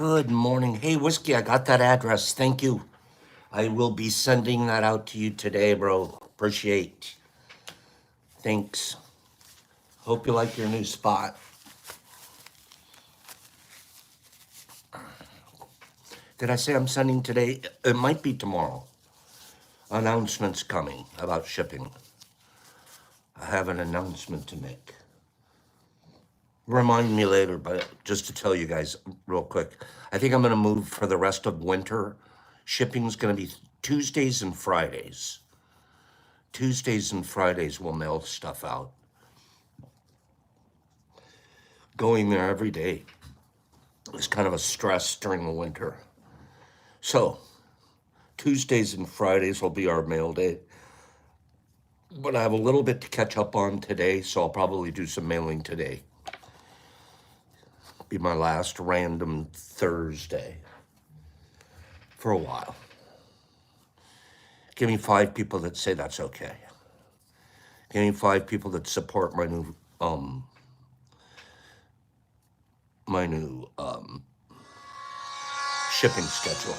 Good morning. Hey, Whiskey, I got that address. Thank you. I will be sending that out to you today, bro. Appreciate. Thanks. Hope you like your new spot. Did I say I'm sending today? It might be tomorrow. Announcements coming about shipping. I have an announcement to make. Remind me later, but just to tell you guys real quick, I think I'm going to move for the rest of winter. Shipping's going to be Tuesdays and Fridays. Tuesdays and Fridays we'll mail stuff out. Going there every day is kind of a stress during the winter. So Tuesdays and Fridays will be our mail day. But I have a little bit to catch up on today, so I'll probably do some mailing today. Be my last random Thursday for a while. Give me 5 people that say that's okay. Give me 5 people that support my new shipping schedule.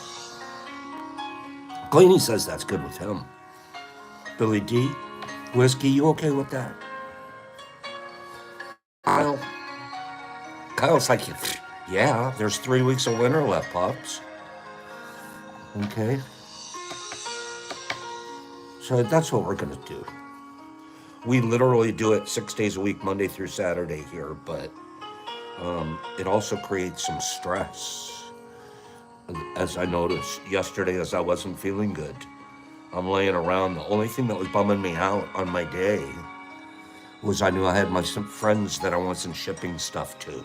Cleany says that's good with him. Billy D, Whiskey, you okay with that? Kyle, Kyle's like, yeah, there's 3 weeks of winter left, Pops. Okay. So that's what we're gonna do. We literally do it 6 days a week, Monday through Saturday here, but it also creates some stress. As I noticed yesterday, as I wasn't feeling good, I'm laying around. The only thing that was bumming me out on my day was I knew I had some friends that I wasn't shipping stuff to.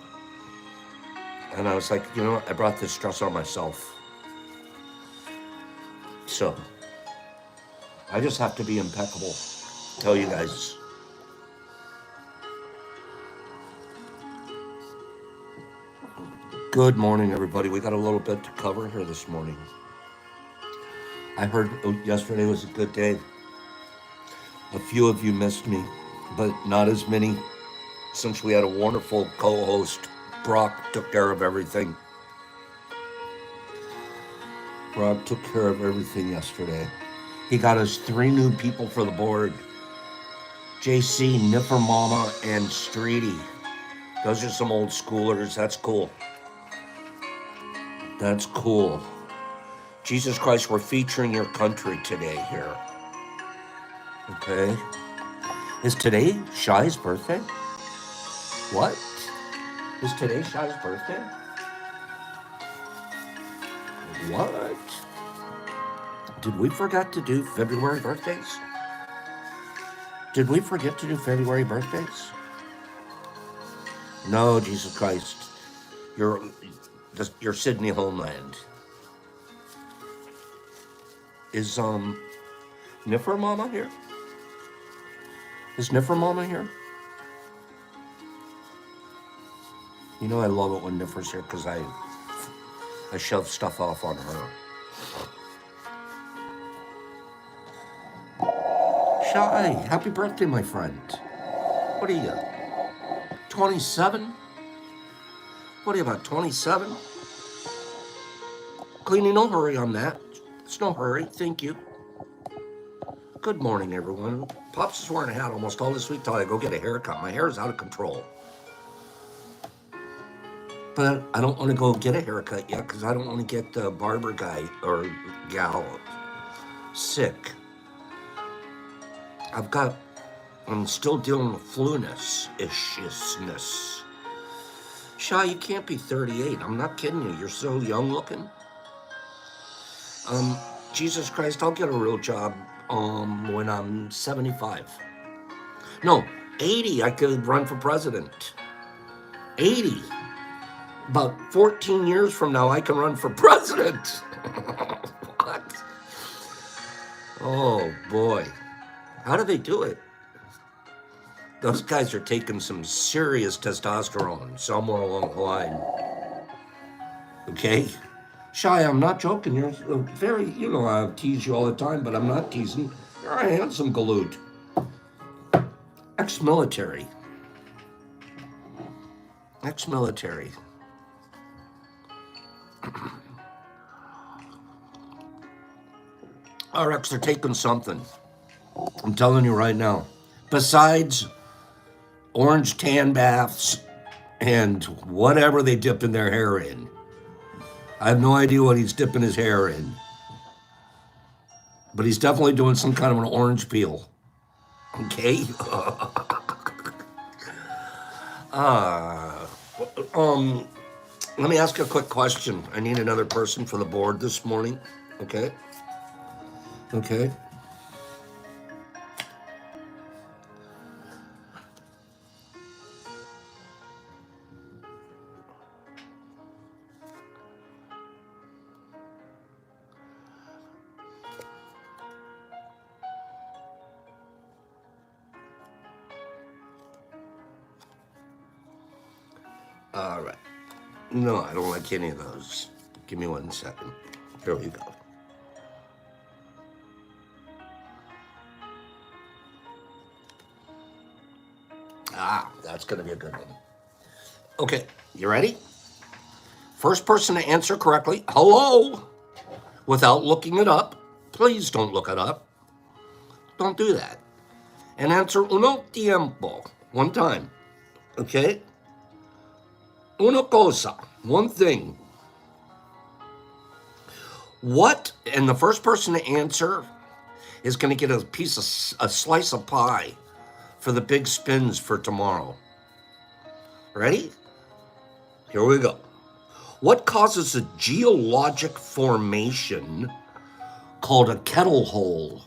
And I was like, you know what? I brought this stress on myself. So I just have to be impeccable. Tell you guys. Good morning, everybody. We got a little bit to cover here this morning. I heard yesterday was a good day. A few of you missed me, but not as many since we had a wonderful co-host. Brock took care of everything. Brock took care of everything yesterday. He got us 3 new people for the board. JC, Nipper Mama, and Streety. Those are some old schoolers. That's cool. That's cool. Jesus Christ, we're featuring your country today here. Okay. Is today Shai's birthday? What? Is today Shai's birthday? What? Did we forget to do February birthdays? Did we forget to do February birthdays? No, Jesus Christ. You're Sydney homeland. Is Niffer Mama here? Is Niffer Mama here? You know I love it when Niffer's here because I shove stuff off on her. Shai, happy birthday, my friend. What are you? 27? What are you, about 27? Cleaning, no hurry on that. It's no hurry, thank you. Good morning, everyone. Pops is wearing a hat almost all this week till I go get a haircut. My hair is out of control. But I don't want to go get a haircut yet because I don't want to get the barber guy or gal sick. I'm still dealing with ishness. Shai, you can't be 38. I'm not kidding you. You're so young looking. Jesus Christ, I'll get a real job when I'm 75. No, 80. I could run for president. 80. About 14 years from now, I can run for president. What? Oh, boy. How do they do it? Those guys are taking some serious testosterone somewhere along the line. Okay? Shai, I'm not joking. You're very, I tease you all the time, but I'm not teasing. You're a handsome galoot. Ex-military. Ex-military. RX are taking something. I'm telling you right now. Besides orange tan baths and whatever they dip in their hair in. I have no idea what he's dipping his hair in. But he's definitely doing some kind of an orange peel. Okay? Let me ask you a quick question. I need another person for the board this morning. Okay? Okay? All right. No, I don't like any of those. Give me 1 second. Here we go. Ah, that's going to be a good one. Okay, you ready? First person to answer correctly, hello, without looking it up. Please don't look it up. Don't do that. And answer uno tiempo. One time. Okay? Una cosa. One thing. What? And the first person to answer is going to get a slice of pie for the big spins for tomorrow. Ready? Here we go. What causes a geologic formation called a kettle hole?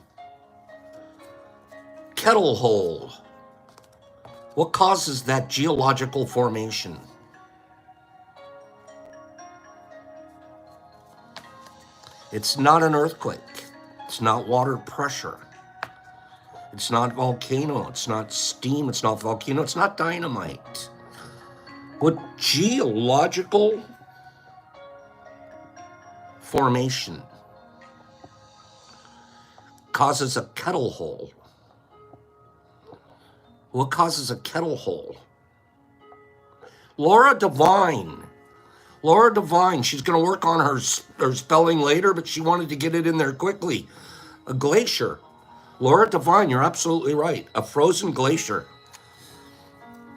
Kettle hole. What causes that geological formation? It's not an earthquake. It's not water pressure. It's not volcano. It's not steam. It's not volcano. It's not dynamite. What geological formation causes a kettle hole? What causes a kettle hole? Laura Devine. Laura Devine, she's going to work on her spelling later, but she wanted to get it in there quickly. A glacier. Laura Devine, you're absolutely right. A frozen glacier.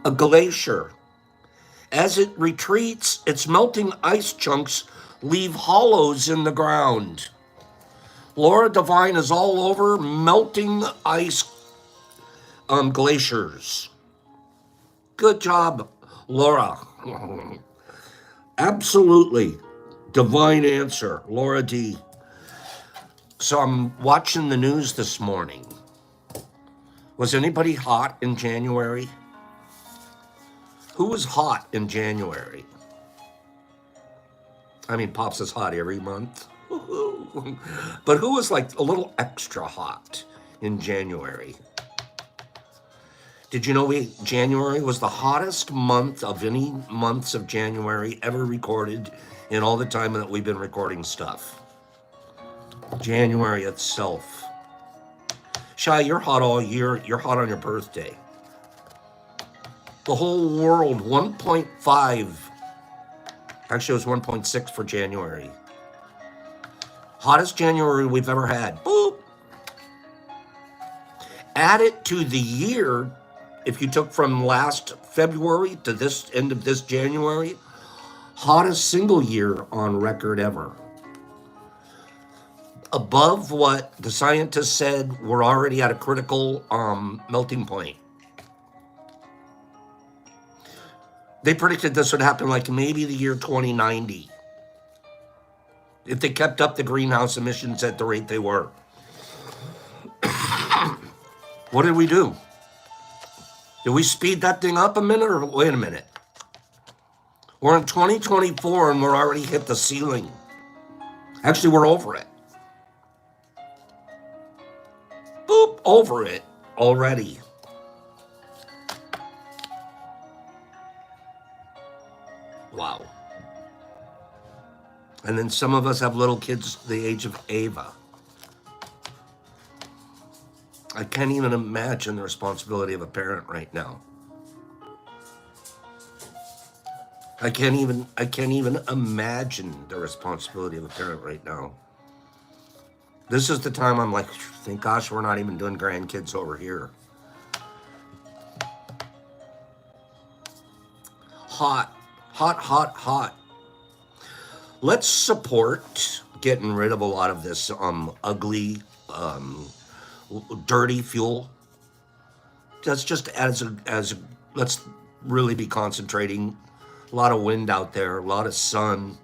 A glacier. As it retreats, its melting ice chunks leave hollows in the ground. Laura Devine is all over melting ice glaciers. Good job, Laura. Absolutely. Divine answer, Laura D. So I'm watching the news this morning. Was anybody hot in January? Who was hot in January? I mean, Pops is hot every month. But who was like a little extra hot in January? Did you know January was the hottest month of any months of January ever recorded in all the time that we've been recording stuff? January itself. Shai, you're hot all year. You're hot on your birthday. The whole world, 1.5. Actually, it was 1.6 for January. Hottest January we've ever had. Boop. Add it to the year. If you took from last February to this end of this January, hottest single year on record ever. Above what the scientists said, we're already at a critical melting point. They predicted this would happen like maybe the year 2090. If they kept up the greenhouse emissions at the rate they were. What did we do? Did we speed that thing up a minute or wait a minute? We're in 2024 and we're already hit the ceiling. Actually, we're over it. Boop, over it already. Wow. And then some of us have little kids the age of Ava. I can't even imagine the responsibility of a parent right now. I can't even imagine the responsibility of a parent right now. This is the time I'm like, thank gosh we're not even doing grandkids over here. Hot, hot, hot, hot. Let's support getting rid of a lot of this ugly, dirty fuel. That's just let's really be concentrating. A lot of wind out there, a lot of sun,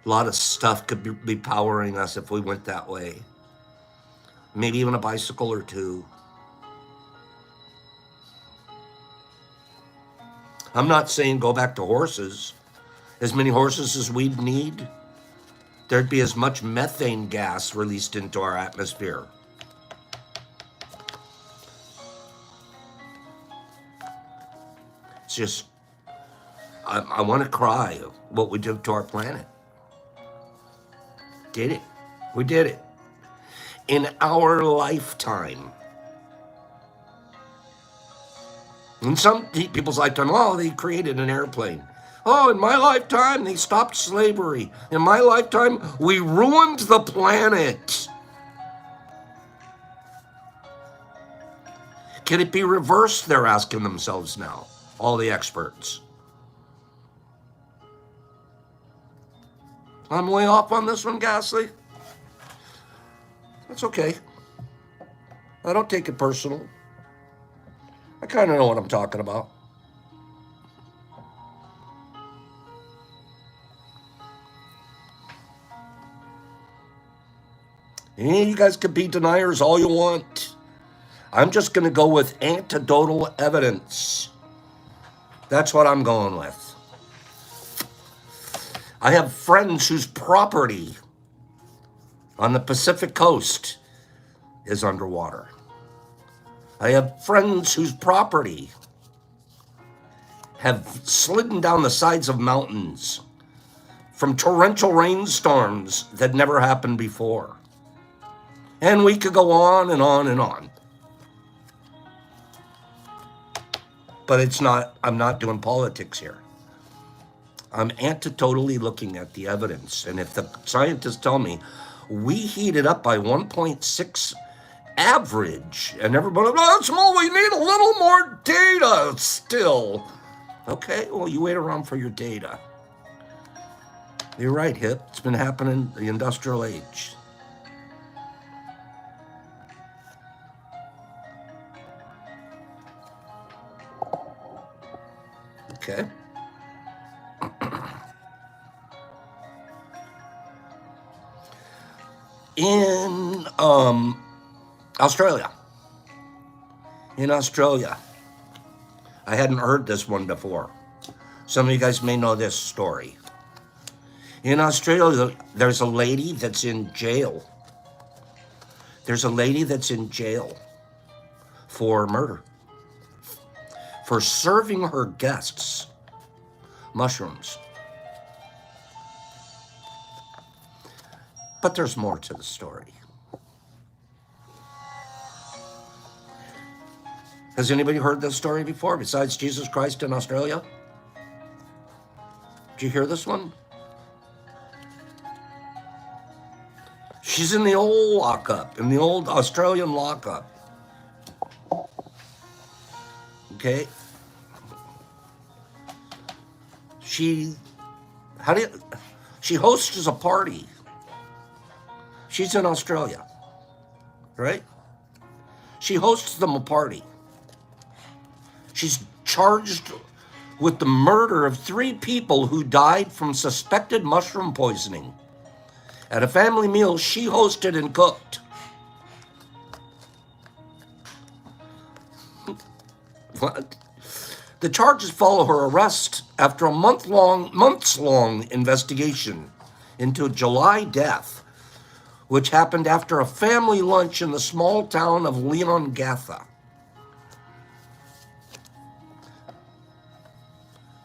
a lot of stuff could be powering us if we went that way. Maybe even a bicycle or two. I'm not saying go back to horses. As many horses as we'd need, there'd be as much methane gas released into our atmosphere. It's just, I want to cry what we did to our planet. Did it. We did it. In our lifetime. In some people's lifetime, oh, they created an airplane. Oh, in my lifetime, they stopped slavery. In my lifetime, we ruined the planet. Can it be reversed, they're asking themselves now, all the experts. I'm way off on this one, Ghastly. That's okay. I don't take it personal. I kind of know what I'm talking about. You guys can be deniers all you want. I'm just going to go with anecdotal evidence. That's what I'm going with. I have friends whose property on the Pacific coast is underwater. I have friends whose property have slidden down the sides of mountains from torrential rainstorms that never happened before. And we could go on and on and on. But it's not, I'm not doing politics here. I'm antitotally looking at the evidence. And if the scientists tell me we heated up by 1.6 average, and everybody, oh, that's small, we need a little more data still. Okay, well, you wait around for your data. You're right, Hip. It's been happening the industrial age. Okay. In Australia. In Australia. I hadn't heard this one before. Some of you guys may know this story. In Australia, there's a lady that's in jail. There's a lady that's in jail for murder. For serving her guests mushrooms. But there's more to the story. Has anybody heard this story before besides Jesus Christ in Australia? Did you hear this one? She's in the old lockup, in the old Australian lockup. Okay? She hosts a party. She's in Australia, right? She hosts them a party. She's charged with the murder of 3 people who died from suspected mushroom poisoning at a family meal she hosted and cooked. What? The charges follow her arrest after a months-long investigation into a July death, which happened after a family lunch in the small town of Leongatha.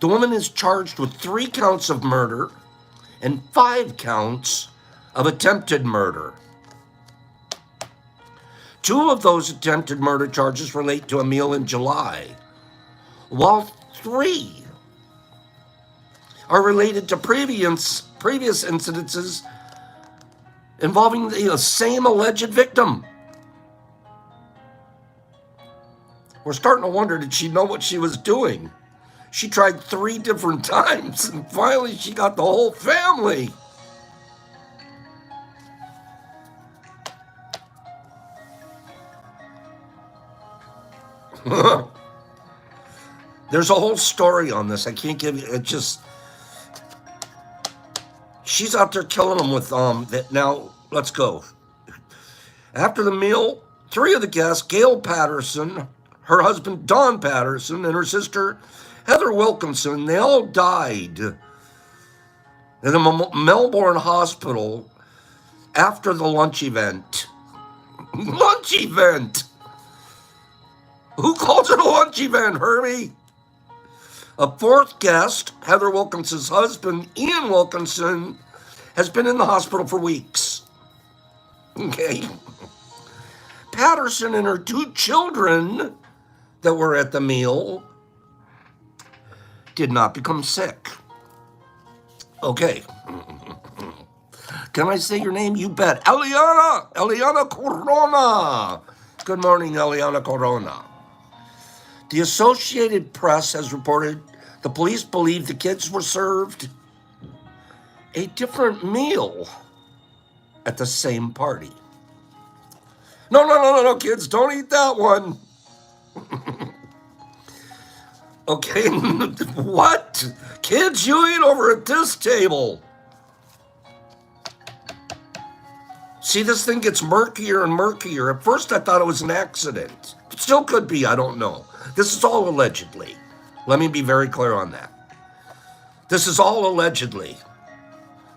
The woman is charged with 3 counts of murder and 5 counts of attempted murder. 2 of those attempted murder charges relate to a meal in July, while 3 are related to previous incidences involving the same alleged victim. We're starting to wonder, did she know what she was doing? She tried 3 different times, and finally she got the whole family. There's a whole story on this. I can't give you, it just, she's out there killing them with, that. Now, let's go. After the meal, 3 of the guests, Gail Patterson, her husband Don Patterson, and her sister Heather Wilkinson, they all died in a Melbourne hospital after the lunch event. Lunch event! Who calls it a lunch event, Herbie? A 4th guest, Heather Wilkinson's husband, Ian Wilkinson, has been in the hospital for weeks. Okay. Patterson and her 2 children that were at the meal did not become sick. Okay. Can I say your name? You bet. Eliana Corona. Good morning, Eliana Corona. The Associated Press has reported the police believe the kids were served a different meal at the same party. No, kids, don't eat that one. Okay, what? Kids, you eat over at this table. See, this thing gets murkier and murkier. At first, I thought it was an accident. Still could be, I don't know. This is all allegedly. Let me be very clear on that. This is all allegedly.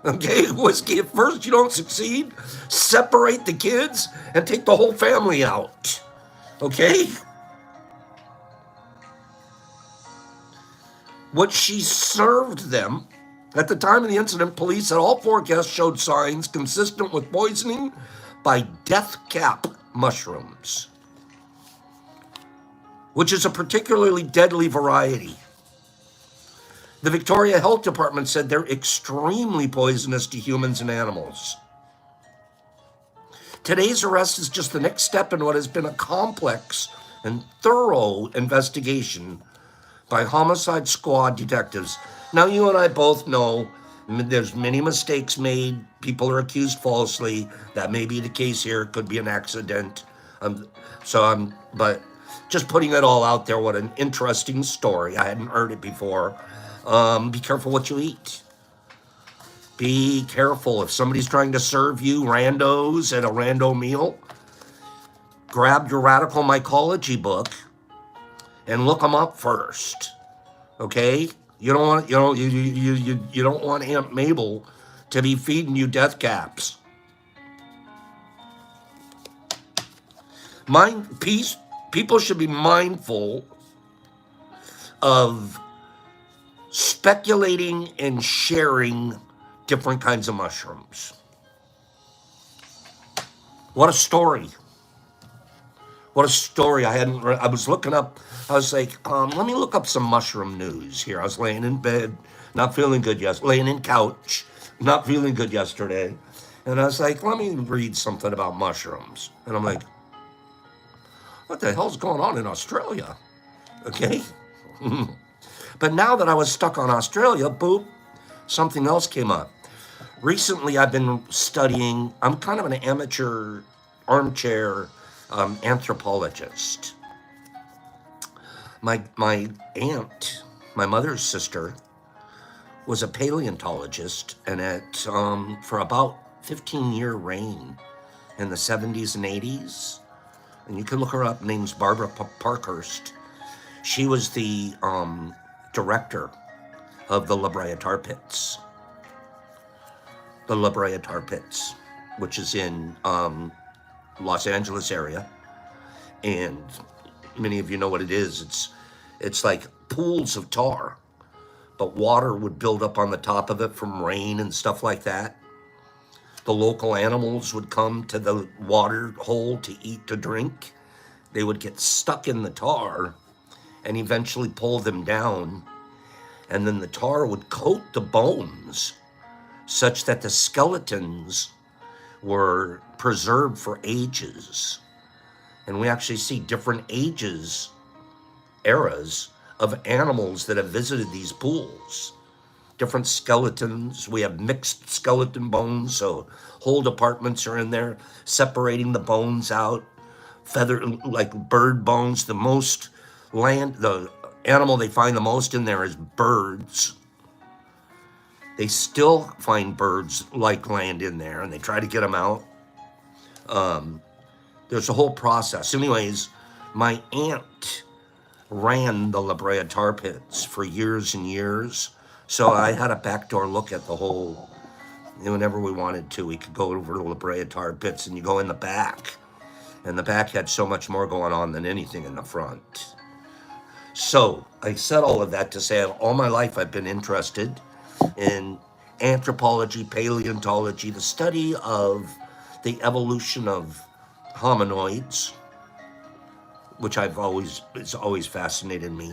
Okay, whiskey, at first you don't succeed, separate the kids and take the whole family out. Okay? What she served them, at the time of the incident, police said all 4 guests showed signs consistent with poisoning by death cap mushrooms, which is a particularly deadly variety. The Victoria Health Department said they're extremely poisonous to humans and animals. Today's arrest is just the next step in what has been a complex and thorough investigation by Homicide Squad detectives. Now, you and I both know there's many mistakes made. People are accused falsely. That may be the case here. It could be an accident. But just putting it all out there, what an interesting story. I hadn't heard it before. Be careful what you eat. Be careful if somebody's trying to serve you randos at a rando meal. Grab your radical mycology book and look them up first. Okay? You don't want you don't want Aunt Mabel to be feeding you death caps. People should be mindful of speculating and sharing different kinds of mushrooms. What a story. What a story. I was looking up, I was like, let me look up some mushroom news here. I was laying in bed, not feeling good laying in couch, not feeling good yesterday. And I was like, let me read something about mushrooms. And I'm like, what the hell's going on in Australia? Okay. But now that I was stuck on Australia, boop, something else came up. Recently, I've been studying, I'm kind of an amateur armchair anthropologist. My aunt, my mother's sister, was a paleontologist, and for about 15-year reign in the 70s and 80s, and you can look her up, name's Barbara Parkhurst. She was the director of the La Brea Tar Pits. The La Brea Tar Pits, which is in Los Angeles area. And many of you know what it is. It's like pools of tar, but water would build up on the top of it from rain and stuff like that. The local animals would come to the water hole to eat, to drink. They would get stuck in the tar and eventually pull them down. And then the tar would coat the bones such that the skeletons were preserved for ages. And we actually see different ages, eras of animals that have visited these pools. Different skeletons. We have mixed skeleton bones, so whole departments are in there, separating the bones out. Feather, like bird bones. The animal they find the most in there is birds. They still find birds like land in there, and they try to get them out. There's a whole process. Anyways, my aunt ran the La Brea tar pits for years and years. So I had a backdoor look at the whole, whenever we wanted to, we could go over to La Brea tar pits, and you go in the back. And the back had so much more going on than anything in the front. So I said all of that to say all my life I've been interested in anthropology, paleontology, the study of the evolution of hominoids, which it's always fascinated me.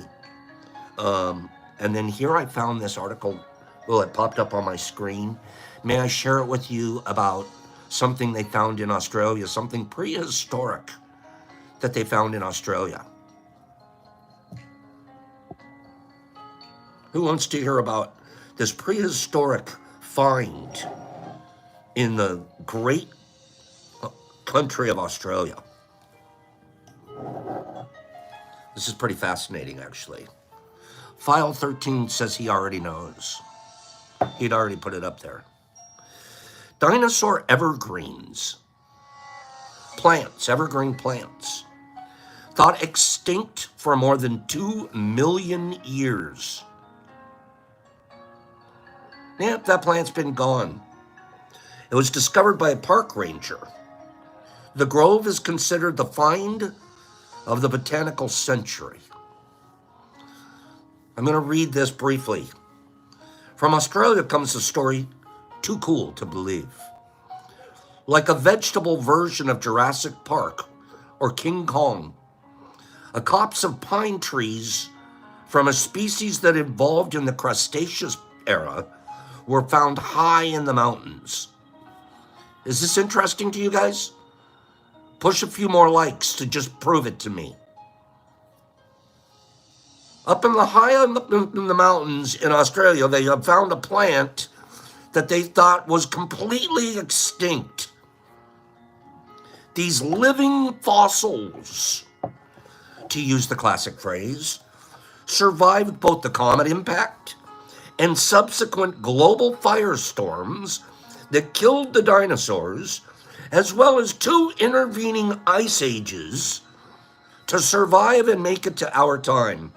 And then here I found this article. Well, it popped up on my screen. May I share it with you about something they found in Australia, something prehistoric that they found in Australia? Who wants to hear about this prehistoric find in the great country of Australia? This is pretty fascinating, actually. File 13 says he already knows. He'd already put it up there. Dinosaur evergreens. Plants, evergreen plants. Thought extinct for more than 2 million years. Yep, that plant's been gone. It was discovered by a park ranger. The grove is considered the find of the botanical century. I'm going to read this briefly. From Australia comes a story too cool to believe. Like a vegetable version of Jurassic Park or King Kong, a copse of pine trees from a species that evolved in the Cretaceous era were found high in the mountains. Is this interesting to you guys? Push a few more likes to just prove it to me. Up in the mountains in Australia, they have found a plant that they thought was completely extinct. These living fossils, to use the classic phrase, survived both the comet impact and subsequent global firestorms that killed the dinosaurs, as well as 2 intervening ice ages to survive and make it to our time.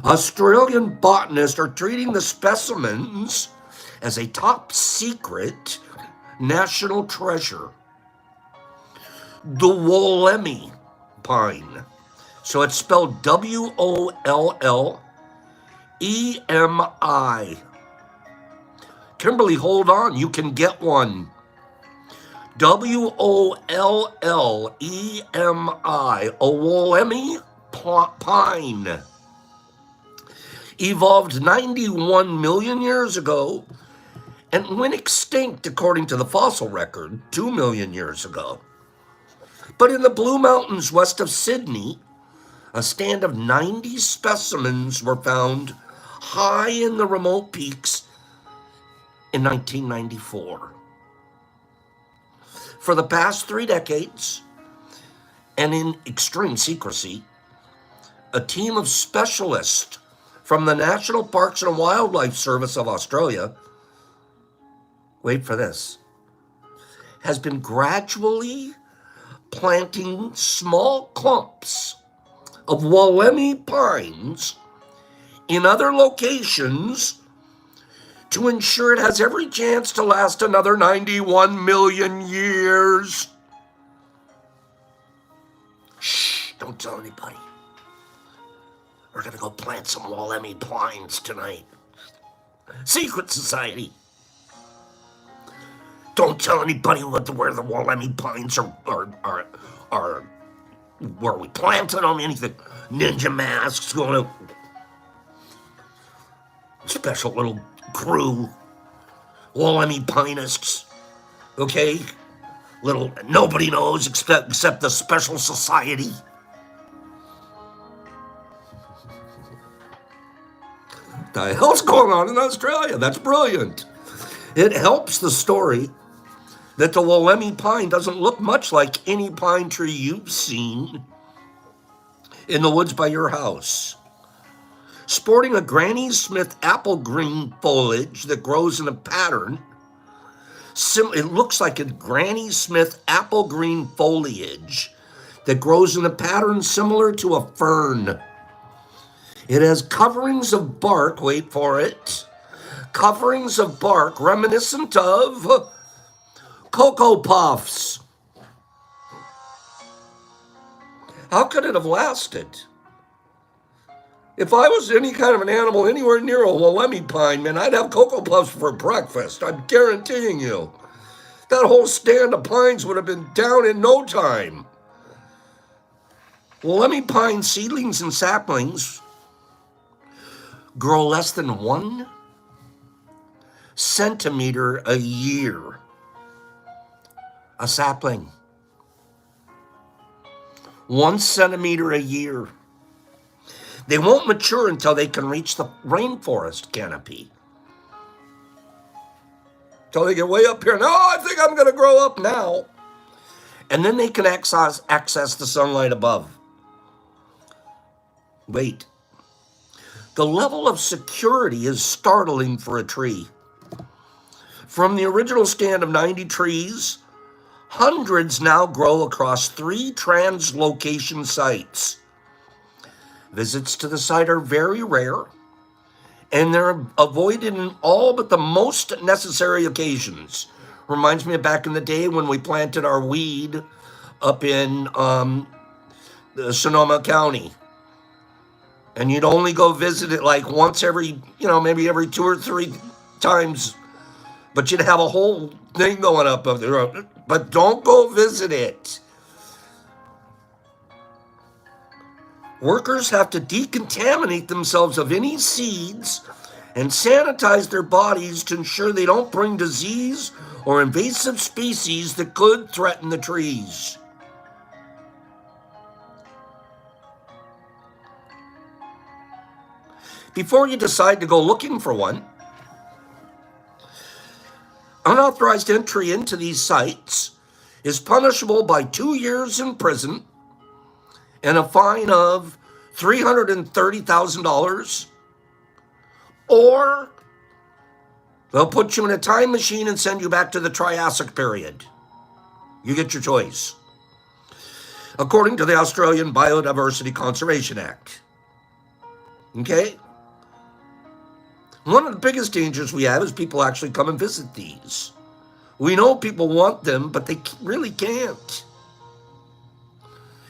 Australian botanists are treating the specimens as a top secret national treasure. The Wollemi pine. So it's spelled Wollemi. Kimberly, hold on. You can get one. Wollemi. A Wollemi pine. Evolved 91 million years ago and went extinct, according to the fossil record, 2 million years ago. But in the Blue Mountains west of Sydney, a stand of 90 specimens were found high in the remote peaks in 1994. For the past 3 decades, and in extreme secrecy, a team of specialists from the National Parks and Wildlife Service of Australia, wait for this, has been gradually planting small clumps of Wollemi pines in other locations to ensure it has every chance to last another 91 million years. Shh, don't tell anybody. We're going to go plant some Wollemi pines tonight. Secret society. Don't tell anybody where the Wollemi pines are where we planted them, anything. Ninja masks, going to special little crew, Wollemi Pinists, okay? Little, nobody knows except the special society. What the hell's going on in Australia? That's brilliant. It helps the story that the Wollemi pine doesn't look much like any pine tree you've seen in the woods by your house. Sporting a Granny Smith apple green foliage that grows in a pattern, it looks like a Granny Smith apple green foliage that grows in a pattern similar to a fern. It has coverings of bark, wait for it, coverings of bark reminiscent of Cocoa Puffs. How could it have lasted? If I was any kind of an animal anywhere near a Wollemi pine, man, I'd have Cocoa Puffs for breakfast. I'm guaranteeing you. That whole stand of pines would have been down in no time. Wollemi pine seedlings and saplings grow less than 1 centimeter a year. A sapling. 1 centimeter a year. They won't mature until they can reach the rainforest canopy. Until they get way up here. No, I think I'm going to grow up now. And then they can access the sunlight above. Wait. The level of security is startling for a tree. From the original stand of 90 trees, hundreds now grow across 3 translocation sites. Visits to the site are very rare, and they're avoided in all but the most necessary occasions. Reminds me of back in the day when we planted our weed up in Sonoma County. And you'd only go visit it like once every, maybe every 2 or 3 times. But you'd have a whole thing going up there. But don't go visit it. Workers have to decontaminate themselves of any seeds and sanitize their bodies to ensure they don't bring disease or invasive species that could threaten the trees. Before you decide to go looking for one, unauthorized entry into these sites is punishable by 2 years in prison and a fine of $330,000, or they'll put you in a time machine and send you back to the Triassic period. You get your choice. According to the Australian Biodiversity Conservation Act. Okay? One of the biggest dangers we have is people actually come and visit these. We know people want them, but they really can't.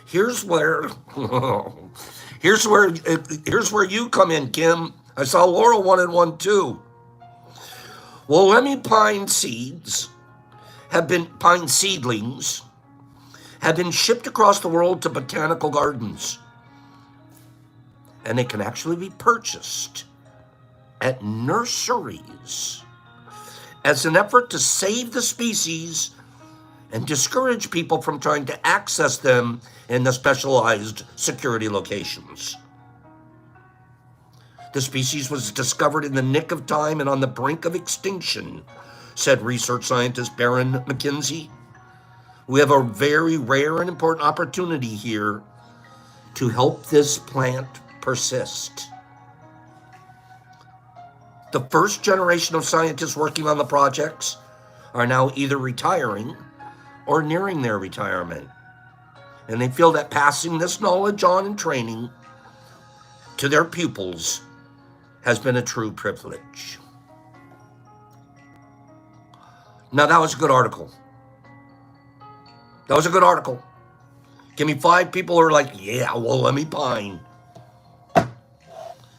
Here's where you come in, Kim. I saw Laura wanted one too. Wollemi pine seedlings have been shipped across the world to botanical gardens. And they can actually be purchased at nurseries as an effort to save the species and discourage people from trying to access them in the specialized security locations. The species was discovered in the nick of time and on the brink of extinction, said research scientist Baron McKenzie. We have a very rare and important opportunity here to help this plant persist. The first generation of scientists working on the projects are now either retiring or nearing their retirement. And they feel that passing this knowledge on and training to their pupils has been a true privilege. Now, that was a good article. Give me 5 people who are like, yeah, Wollemi pine.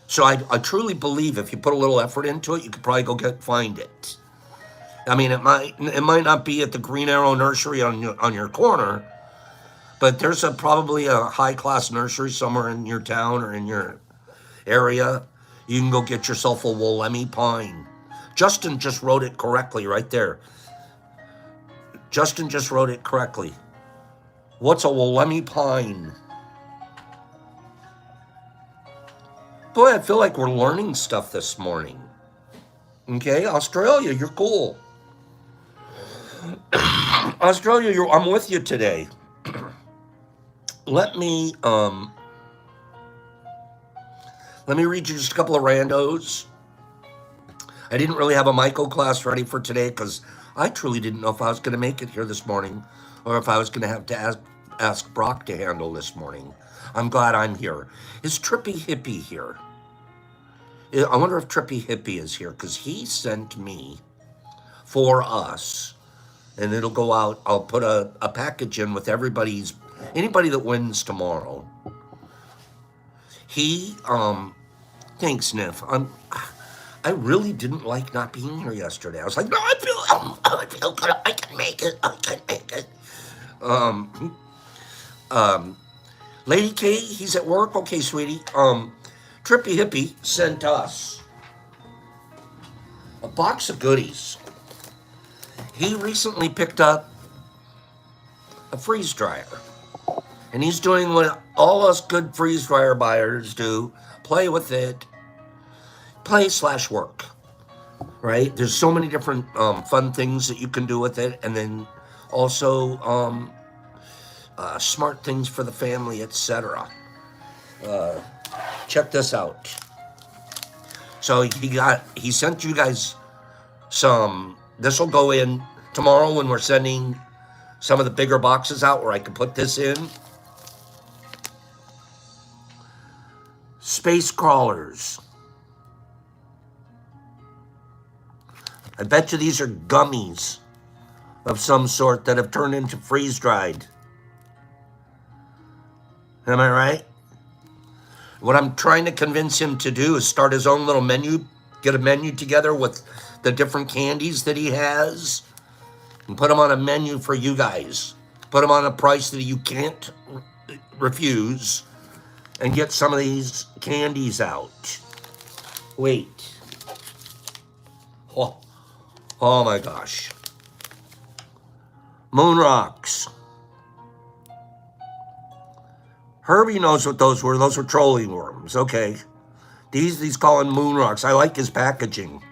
So I truly believe if you put a little effort into it, you could probably go find it. I mean, it might not be at the Green Arrow Nursery on your corner, But there's probably a high-class nursery somewhere in your town or in your area. You can go get yourself a Wollemi pine. Justin just wrote it correctly right there. Justin just wrote it correctly. What's a Wollemi pine? Boy, I feel like we're learning stuff this morning. Okay, Australia, you're cool. Australia, I'm with you today. Let me read you just a couple of randos. I didn't really have a Michael class ready for today because I truly didn't know if I was going to make it here this morning or if I was going to have to ask Brock to handle this morning. I'm glad I'm here. Is Trippy Hippie here? I wonder if Trippy Hippie is here because he sent me for us, and it'll go out. I'll put a package in with anybody that wins tomorrow. He, thanks, Niff. I really didn't like not being here yesterday. I was like, no, I feel good. I can make it. Lady K, he's at work. Okay, sweetie. Trippy Hippie sent us a box of goodies. He recently picked up a freeze dryer. And he's doing what all us good freeze dryer buyers do. Play with it. Play/work. Right? There's so many different fun things that you can do with it. And then also smart things for the family, etc. Check this out. So he sent you guys some. This will go in tomorrow when we're sending some of the bigger boxes out where I can put this in. Space crawlers. I bet you these are gummies of some sort that have turned into freeze-dried. Am I right? What I'm trying to convince him to do is start his own little menu, get a menu together with the different candies that he has, and put them on a menu for you guys. Put them on a price that you can't refuse, and get some of these candies out. Wait. Oh my gosh. Moon rocks. Herbie knows what those were. Those were trolling worms. Okay. He's calling moon rocks. I like his packaging.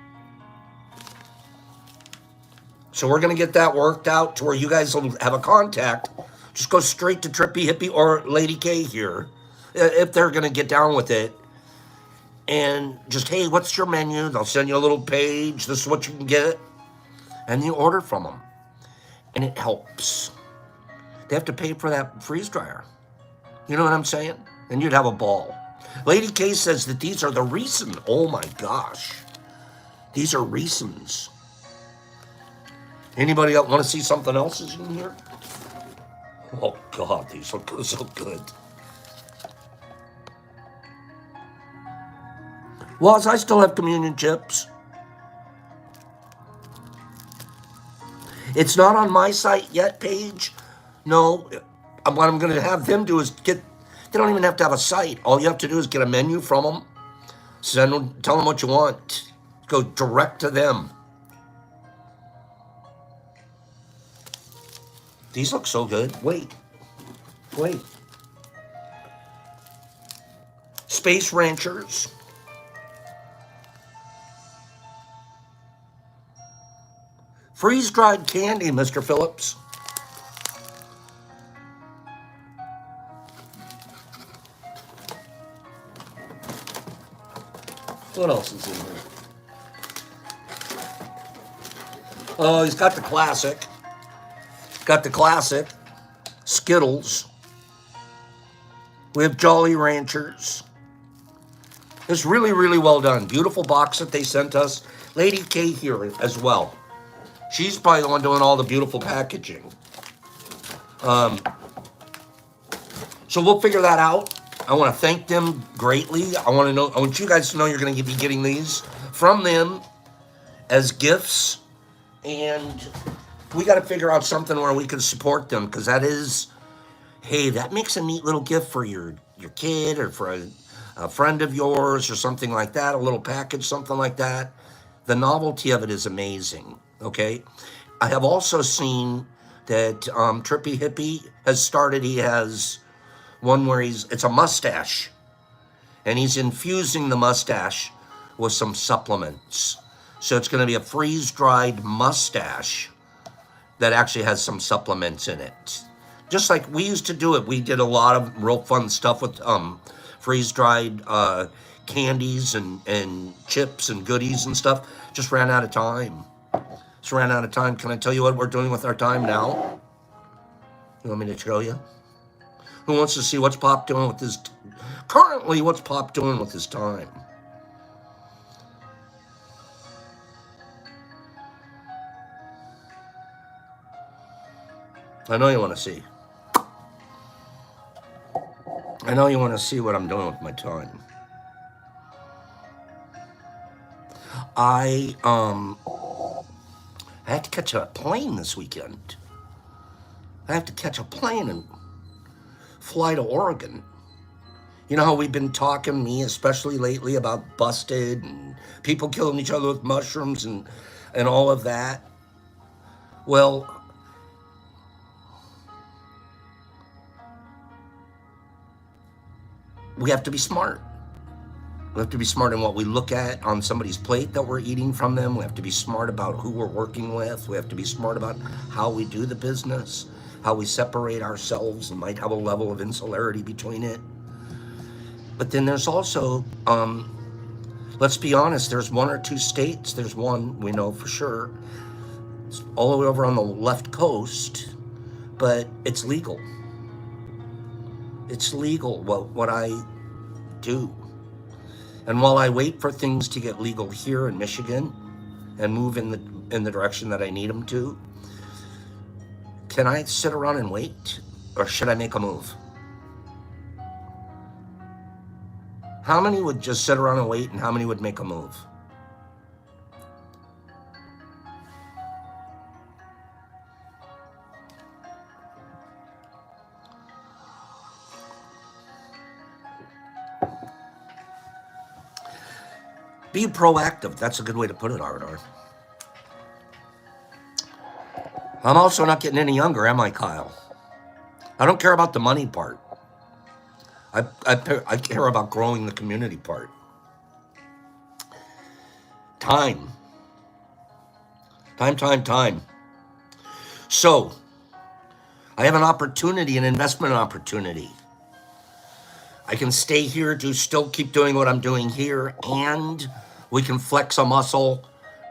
So we're going to get that worked out to where you guys will have a contact. Just go straight to Trippy Hippie or Lady K here, if they're going to get down with it. And just, hey, what's your menu? They'll send you a little page. This is what you can get. And you order from them. And it helps. They have to pay for that freeze dryer. You know what I'm saying? And you'd have a ball. Lady K says that these are the Reese's. Oh my gosh. These are Reese's. Anybody else want to see something else is in here? Oh God, these look so good. Woz, I still have communion chips. It's not on my site yet, Paige. No, what I'm going to have them do is they don't even have to have a site. All you have to do is get a menu from them. Tell them what you want. Go direct to them. These look so good. Wait. Space Ranchers. Freeze-dried candy, Mr. Phillips. What else is in here? Oh, he's got the classic. Skittles. We have Jolly Ranchers. It's really, really well done. Beautiful box that they sent us. Lady K here as well. She's probably the one doing all the beautiful packaging. So we'll figure that out. I want to thank them greatly. I want you guys to know you're going to be getting these from them as gifts. And we got to figure out something where we can support them, because that is, hey, that makes a neat little gift for your kid or for a friend of yours or something like that, a little package, something like that. The novelty of it is amazing. Okay. I have also seen that Trippy Hippie has started, he has one where it's a mustache and he's infusing the mustache with some supplements. So it's going to be a freeze dried mustache that actually has some supplements in it. Just like we used to do it. We did a lot of real fun stuff with freeze dried candies and chips and goodies and stuff. Just ran out of time. Just ran out of time. Can I tell you what we're doing with our time now? You want me to show you? Who wants to see what's Pop doing with his... Currently, what's Pop doing with his time? I know you want to see. I know you want to see what I'm doing with my time. I had to catch a plane this weekend. I have to catch a plane and fly to Oregon. You know how we've been talking, me especially lately, about busted and people killing each other with mushrooms and all of that? Well, we have to be smart. We have to be smart in what we look at on somebody's plate that we're eating from them. We have to be smart about who we're working with. We have to be smart about how we do the business, how we separate ourselves and might have a level of insularity between it. But then there's also, let's be honest, there's one or two states, there's one we know for sure, it's all the way over on the left coast, but it's legal. It's legal what I do. And while I wait for things to get legal here in Michigan and move in the direction that I need them to, can I sit around and wait, or should I make a move? How many would just sit around and wait, and how many would make a move? Be proactive. That's a good way to put it, Ardar. I'm also not getting any younger, am I, Kyle? I don't care about the money part. I care about growing the community part. Time. Time. So, I have an opportunity, an investment opportunity. I can stay here, still keep doing what I'm doing here, and we can flex a muscle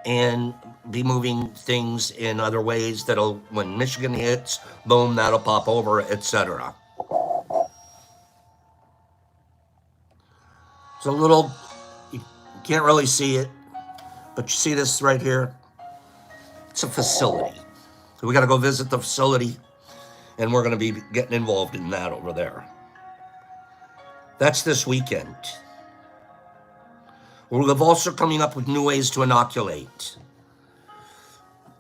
and be moving things in other ways that'll, when Michigan hits, boom, that'll pop over, etc. It's a little, you can't really see it, but you see this right here? It's a facility. So we got to go visit the facility, and we're going to be getting involved in that over there. That's this weekend. We're also coming up with new ways to inoculate.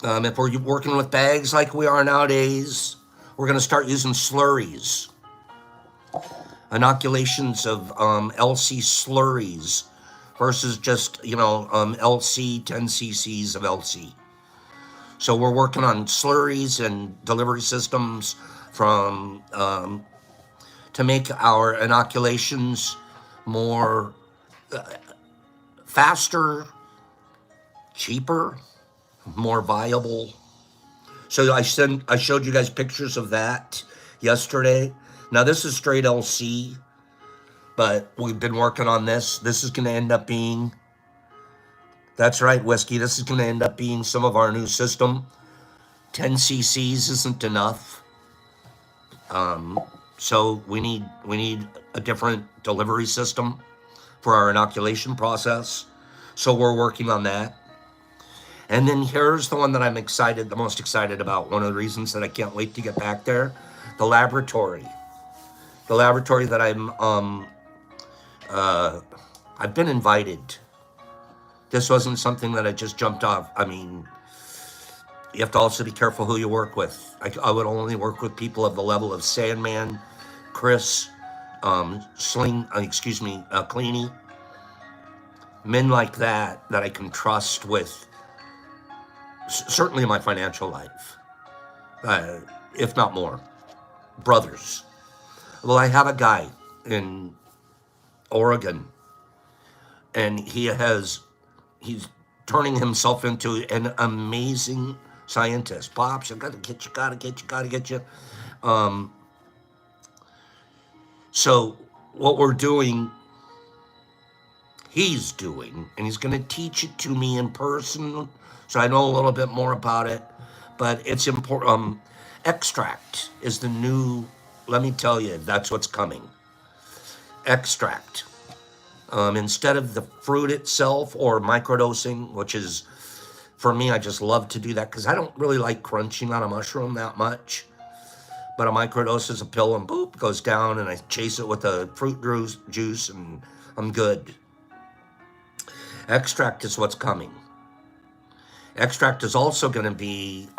If we're working with bags like we are nowadays, we're going to start using slurries. Inoculations of LC slurries versus just, LC, 10 cc's of LC. So we're working on slurries and delivery systems from to make our inoculations more faster, cheaper, more viable. So I showed you guys pictures of that yesterday. Now this is straight LC, but we've been working on this. This is going to end up being, that's right, Whiskey, this is going to end up being some of our new system. 10 cc's isn't enough. So we need a different delivery system for our inoculation process. So we're working on that. And then here's the one that I'm the most excited about. One of the reasons that I can't wait to get back there, the laboratory. The laboratory that I've been invited. This wasn't something that I just jumped off. I mean, You have to also be careful who you work with. I would only work with people of the level of Sandman, Chris, Cleany, men like that I can trust with certainly my financial life, uh, if not more. Brothers. Well, I have a guy in Oregon, and he's turning himself into an amazing scientist. Pops, I gotta get you. So what we're doing, he's doing, and he's gonna teach it to me in person, so I know a little bit more about it. But it's important. Extract is the new. Let me tell you, that's what's coming. Extract. Instead of the fruit itself or microdosing, which is, for me, I just love to do that because I don't really like crunching on a mushroom that much. But a microdose is a pill and boop, goes down, and I chase it with a fruit juice and I'm good. Extract is what's coming. Extract is also going to be,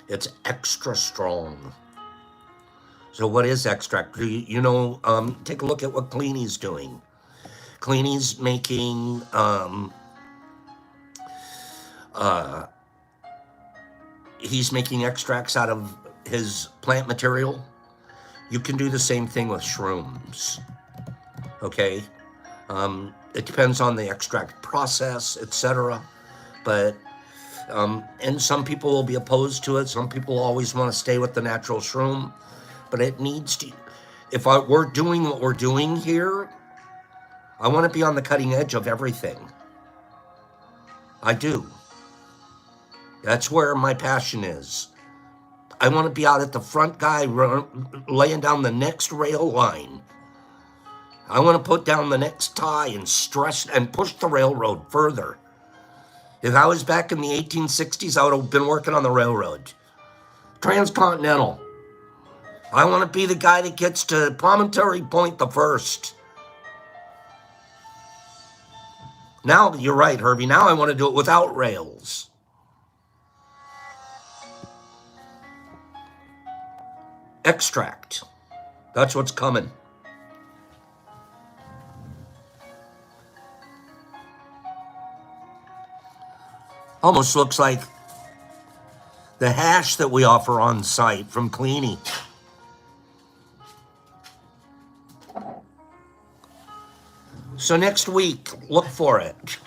it's extra strong. So what is extract? You know, take a look at what Cleany's doing. Cleany's making he's making extracts out of his plant material. You can do the same thing with shrooms. Okay, it depends on the extract process, etc. But and some people will be opposed to it. Some people always want to stay with the natural shroom. But it needs to, if we're doing what we're doing here, I want to be on the cutting edge of everything. I do. That's where my passion is. I want to be out at the front guy laying down the next rail line. I want to put down the next tie and stress and push the railroad further. If I was back in the 1860s, I would have been working on the railroad. Transcontinental. I want to be the guy that gets to Promontory Point the first. Now, you're right, Herbie. Now I want to do it without rails. Extract. That's what's coming. Almost looks like the hash that we offer on site from Cleany. So next week, look for it.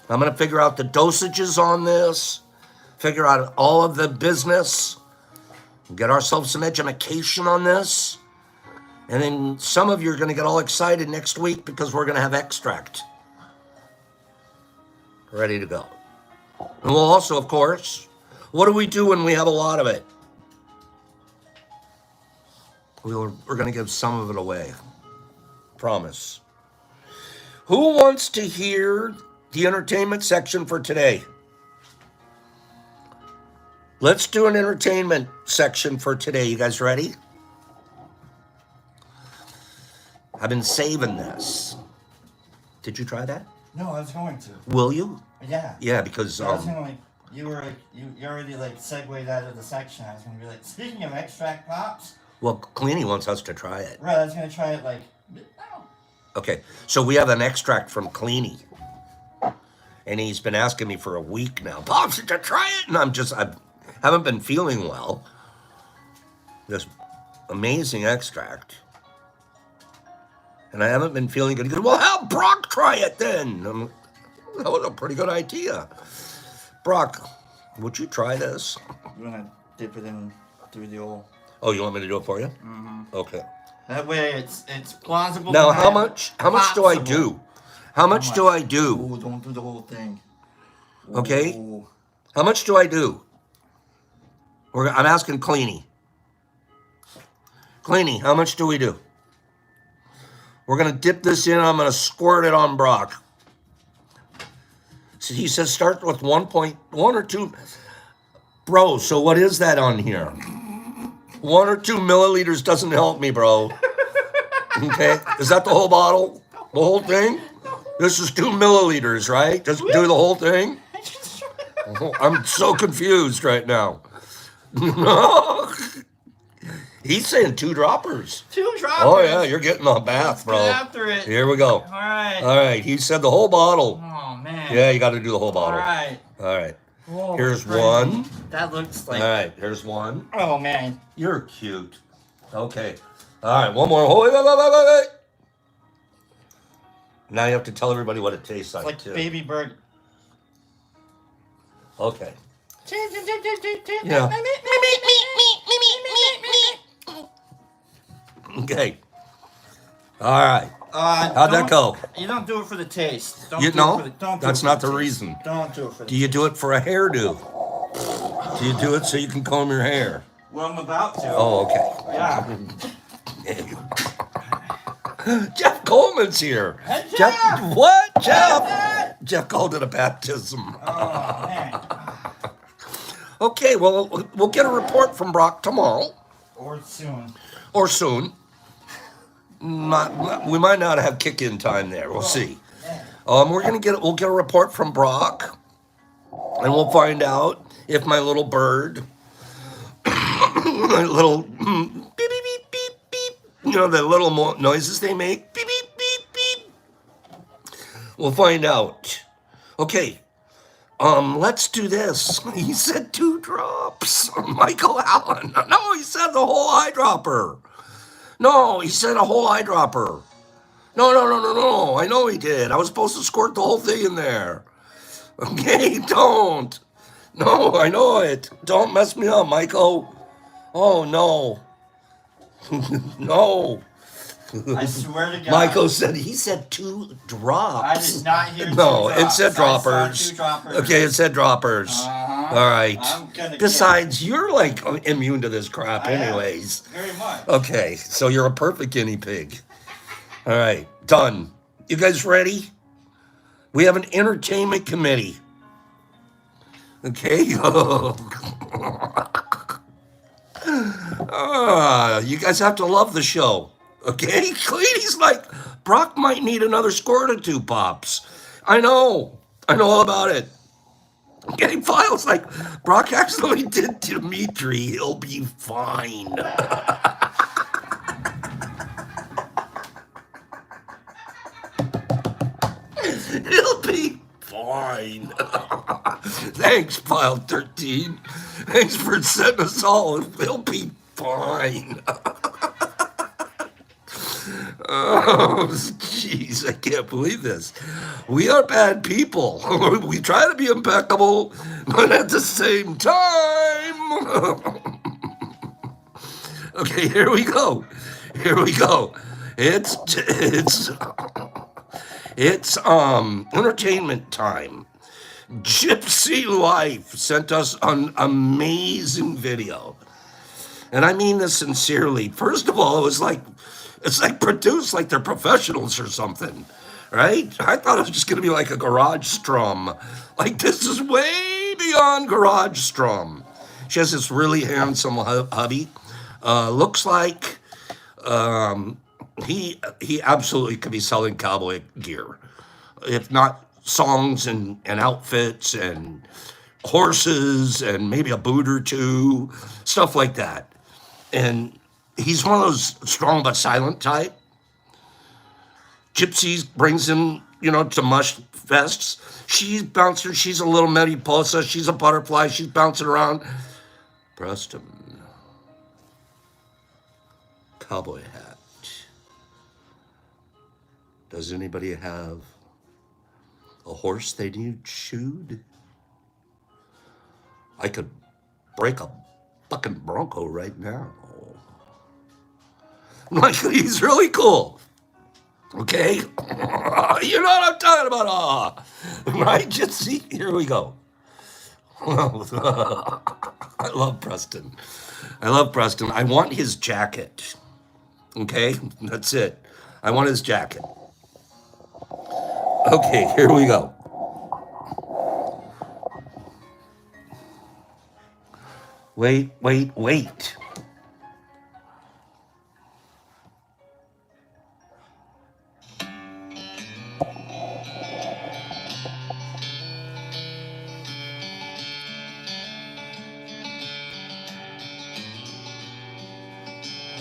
I'm going to figure out the dosages on this, figure out all of the business, get ourselves some education on this. And then some of you are going to get all excited next week because we're going to have extract ready to go. And we'll also, of course, what do we do when we have a lot of it? We're going to give some of it away. Promise. Who wants to hear the entertainment section for today? Let's do an entertainment section for today. You guys ready? I've been saving this. Did you try that? No, I was going to. Will you? Yeah. Yeah, because I was gonna like you already like segued out of the section. I was gonna be like, speaking of extract pops. Well, Cleany wants us to try it. Right, I was gonna try it like. Okay, so we have an extract from Cleany. And he's been asking me for a week now, Pops, to try it? And I haven't been feeling well. This amazing extract. And I haven't been feeling good. He goes, well, have Brock try it then. That was a pretty good idea. Brock, would you try this? You wanna dip it in through the old. Oh, you want me to do it for you? Mm-hmm. Okay. That way it's plausible. Now, how much do I do? How much do I do? Ooh, don't do the whole thing. Ooh. Okay. How much do I do? I'm asking Cleany. Cleany, how much do we do? We're going to dip this in. I'm going to squirt it on Brock. So he says start with 1.1 or 2. Bro, so what is that on here? 1 or 2 milliliters doesn't help me, bro. Okay? Is that the whole bottle? The whole thing? This is 2 milliliters, right? Just do the whole thing? I'm so confused right now. He's saying 2 droppers. 2 droppers. Oh yeah, you're getting the bath, Let's bro. get after it. Here we go. All right. All right, he said the whole bottle. Oh man. Yeah, you got to do the whole All bottle. right. All right. Whoa, Here's crazy. one. That looks All like. right, here's one. Oh man. You're cute. Okay. All right, one more. Oh, wait. Now you have to tell everybody what it tastes It's like too. baby bird. Okay. Yeah. Okay. All right. How'd that go? You don't do it for the taste. Don't You do know, it for the, don't do that's it for not the the taste. reason. Don't do it for the Do you do it for a hairdo? Do you do it so you can comb your hair? Well, I'm about to. Oh, okay. Yeah. Jeff Coleman's here. Hey, Jeff! What? Jeff? Hey, Jeff called it a baptism. Oh man. Okay, well, we'll get a report from Brock tomorrow Or soon. or soon. We might not have kick-in time there. We'll see. We'll get a report from Brock, and we'll find out if my little bird, my little beep beep beep beep beep, the little noises they make, beep beep beep beep. We'll find out. Okay. Let's do this. He said 2 drops. Michael Allen. No, he said the whole eyedropper. No, he said a whole eyedropper. No. I know he did. I was supposed to squirt the whole thing in there. Okay, don't. No, I know it. Don't mess me up, Michael. Oh, no. No. I swear to God. Michael said he said 2 drops. I did not hear 2 No, drops. it said I saw droppers. 2 droppers. Okay, it said droppers. Uh-huh. All right. I'm gonna Besides, you're like immune to this crap, I am. anyways. Very much. Okay, so you're a perfect guinea pig. All right, done. You guys ready? We have an entertainment committee. Okay. You guys have to love the show. Okay? Cleanie's like, Brock might need another squirt or 2 pops. I know all about it. Okay, File's like, Brock actually did Dimitri. He'll be fine. He'll be fine. Thanks, File 13. Thanks for setting us all. He'll be fine. Oh, jeez, I can't believe this. We are bad people. We try to be impeccable, but at the same time. Okay, here we go. It's entertainment time. Gypsy Life sent us an amazing video. And I mean this sincerely. First of all, it's like produced like they're professionals or something, right? I thought it was just gonna be like a garage strum. Like, this is way beyond garage strum. She has this really handsome hubby. Looks like he absolutely could be selling cowboy gear, if not songs and outfits and horses and maybe a boot or 2, stuff like that. And he's one of those strong but silent type. Gypsy brings him, to mush fests. She's bouncing. She's a little mariposa. She's a butterfly. She's bouncing around. Preston. Cowboy hat. Does anybody have a horse they need shoed? I could break a fucking bronco right now. Like, he's really cool. Okay? You know what I'm talking about. Right? Just see, here we go. I love Preston. I want his jacket. Okay? That's it. I want his jacket. Okay, here we go. Wait.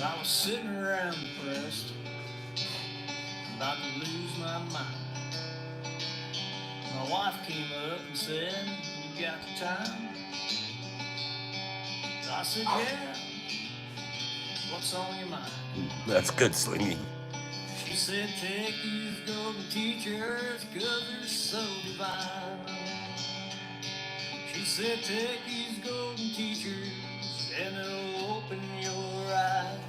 I was sitting around depressed, about to lose my mind. My wife came up and said, "You got the time?" I said, "Yeah, what's on your mind?" That's good singing. She said, "Take these golden teachers, 'cause they're so divine." She said, "Take these golden teachers, and they'll open your eyes.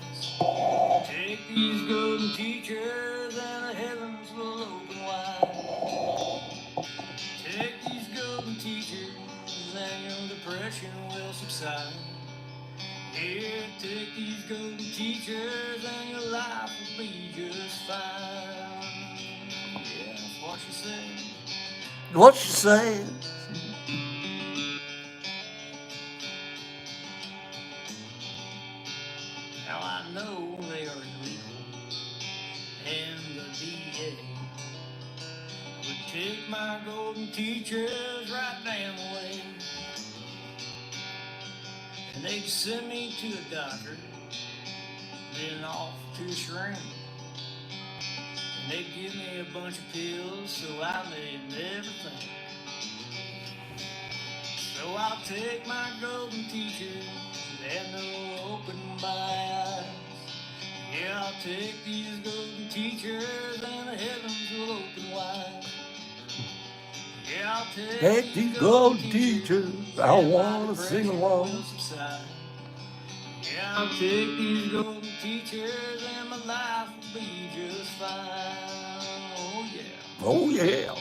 Take these golden teachers, and the heavens will open wide. Take these golden teachers, and your depression will subside. Here, take these golden teachers, and your life will be just fine." Yeah, that's what she said. What you say? Now I know they are illegal, and the DA would take my golden teachers right down the way, and they'd send me to a doctor, then off to a shrink, and they'd give me a bunch of pills so I may never think. So I'll take my golden teachers, and they'll open my eyes. Yeah, I'll take these golden teachers, and the heavens will open wide. Yeah, I'll Take these golden teachers, I and my wanna sing depression will along. subside. Yeah, I'll take these golden teachers, and my life will be just fine. Oh yeah. Oh yeah.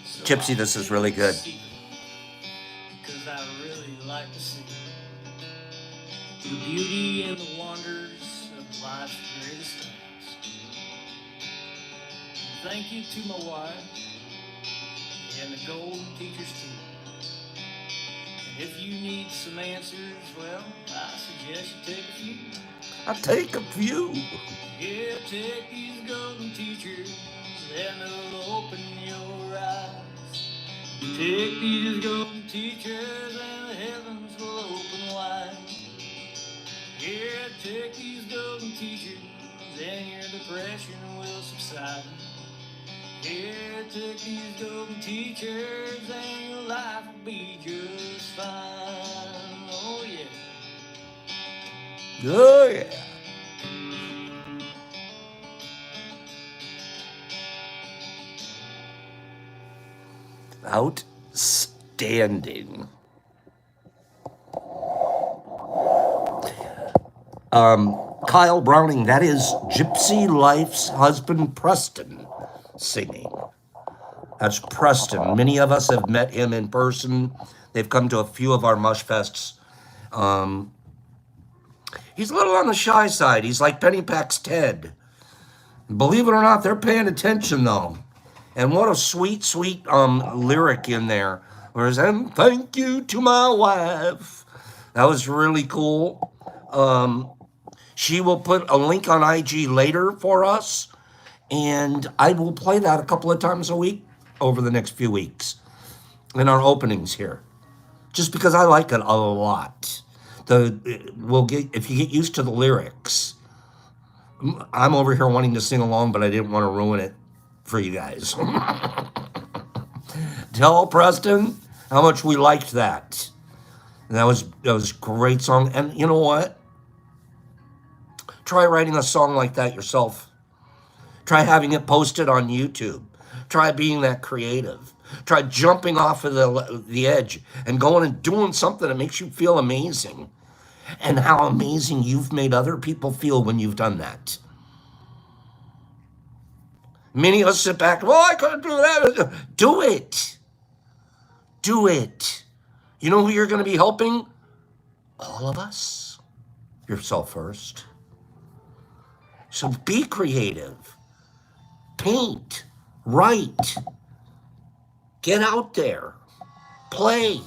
So Gypsy, I'll this is take really a good. secret, 'cause I really like to see the beauty and the wonders of life's greatest things. And thank you to my wife and the golden teachers too. And if you need some answers, well, I suggest you take a few. I take a few. Yeah, take these golden teachers, and they'll open your eyes. Take these golden teachers, and the heavens will open wide. Yeah, take these golden teachers, and your depression will subside. Yeah, take these golden teachers, and your life will be just fine. Oh yeah. Oh yeah. Outstanding. Kyle Browning, that is Gypsy Life's husband Preston singing. That's Preston. Many of us have met him in person. They've come to a few of our Mush Fests. He's a little on the shy side. He's like Pennypack's Ted. Believe it or not, they're paying attention though. And what a sweet, sweet lyric in there. Whereas, and thank you to my wife. That was really cool. She will put a link on IG later for us, and I will play that a couple of times a week over the next few weeks in our openings here, just because I like it a lot. We'll get, if you get used to the lyrics. I'm over here wanting to sing along, but I didn't want to ruin it for you guys. Tell Preston how much we liked that. And that was a great song. And you know what? Try writing a song like that yourself. Try having it posted on YouTube. Try being that creative. Try jumping off of the edge and going and doing something that makes you feel amazing. And how amazing you've made other people feel when you've done that. Many of us sit back, well, I couldn't do that. Do it. Do it. You know who you're going to be helping? All of us. Yourself first. So be creative. Paint. Write. Get out there. Play.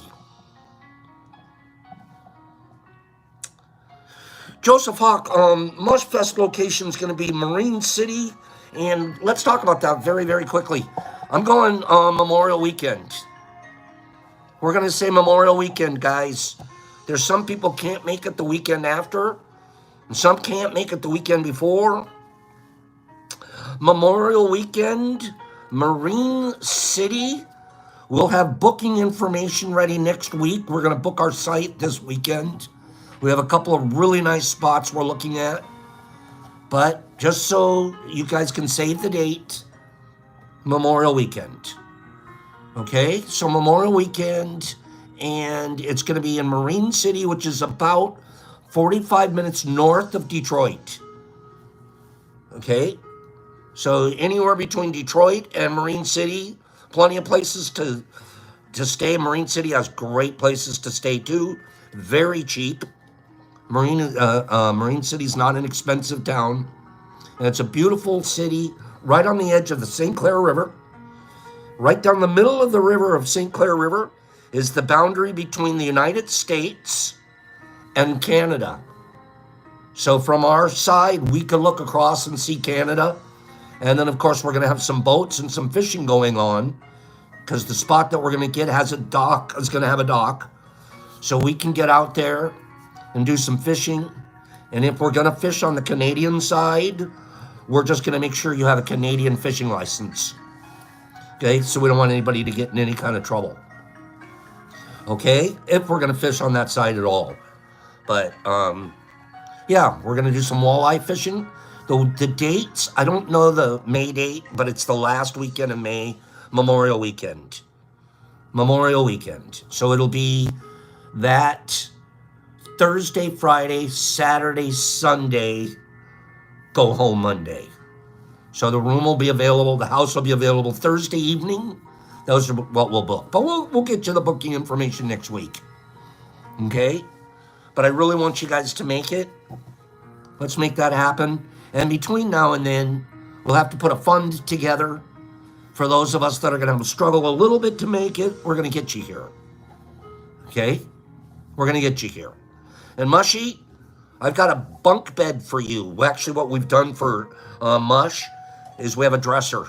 Joseph Hawk, Mush Fest location is going to be Marine City, and let's talk about that very, very quickly. I'm going Memorial Weekend. We're going to say Memorial Weekend, guys. There's some people can't make it the weekend after, and some can't make it the weekend before. Memorial Weekend, Marine City. We'll have booking information ready next week. We're going to book our site this weekend. We have a couple of really nice spots we're looking at. But just so you guys can save the date, Memorial Weekend. Okay, so Memorial Weekend, and it's going to be in Marine City, which is about 45 minutes north of Detroit. Okay, so anywhere between Detroit and Marine City, plenty of places to stay. Marine City has great places to stay too, very cheap. Marine City's not an expensive town, and it's a beautiful city right on the edge of the St. Clair River. Right down the middle of the river of St. Clair River is the boundary between the United States and Canada. So from our side, we can look across and see Canada. And then, of course, we're going to have some boats and some fishing going on because the spot that we're going to get has a dock, is going to have a dock. So we can get out there and do some fishing. And if we're going to fish on the Canadian side, we're just going to make sure you have a Canadian fishing license. Okay, so we don't want anybody to get in any kind of trouble. Okay, if we're going to fish on that side at all. But, yeah, we're going to do some walleye fishing. The dates, I don't know the May date, but it's the last weekend of May, Memorial Weekend. Memorial Weekend. So it'll be that Thursday, Friday, Saturday, Sunday, go home Monday. So the room will be available, the house will be available Thursday evening. Those are what we'll book. But we'll get you the booking information next week. Okay? But I really want you guys to make it. Let's make that happen. And between now and then, we'll have to put a fund together for those of us that are going to struggle a little bit to make it. We're going to get you here. Okay? We're going to get you here. And Mushy, I've got a bunk bed for you. Actually, what we've done for Mush is we have a dresser,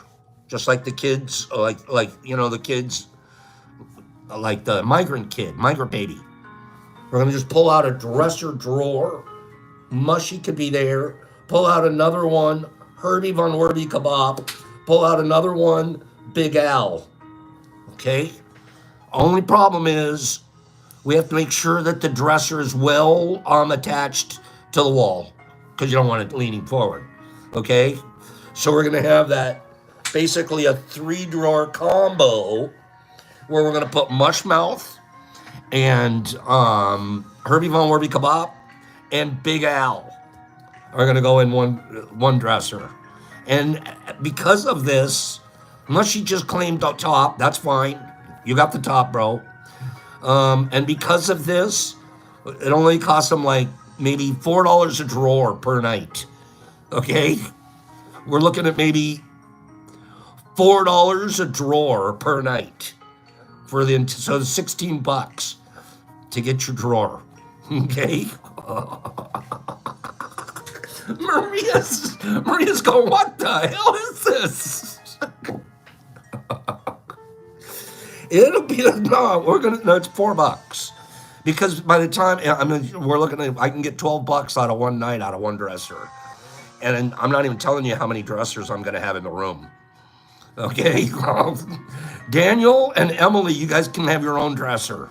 just like the kids, like you know, the kids, like the migrant baby. We're going to just pull out a dresser drawer. Mushy could be there. Pull out another one, Herbie Von Werby Kebab. Pull out another one, Big Al. Okay? Only problem is we have to make sure that the dresser is well attached to the wall because you don't want it leaning forward. Okay? So we're going to have that basically a 3-drawer combo where we're going to put Mushmouth and Herbie Von Werby Kebab and Big Al are going to go in one dresser. And because of this, unless you just claimed the top, that's fine. You got the top, bro. And because of this, it only costs them like maybe $4 a drawer per night. Okay? We're looking at maybe $4 a drawer per night for so $16 to get your drawer. Okay? Maria's going, what the hell is this? It'll be it's $4 because by the time we're looking at, I can get $12 out of one night out of one dresser, and I'm not even telling you how many dressers I'm going to have in the room. Okay, Daniel and Emily, you guys can have your own dresser.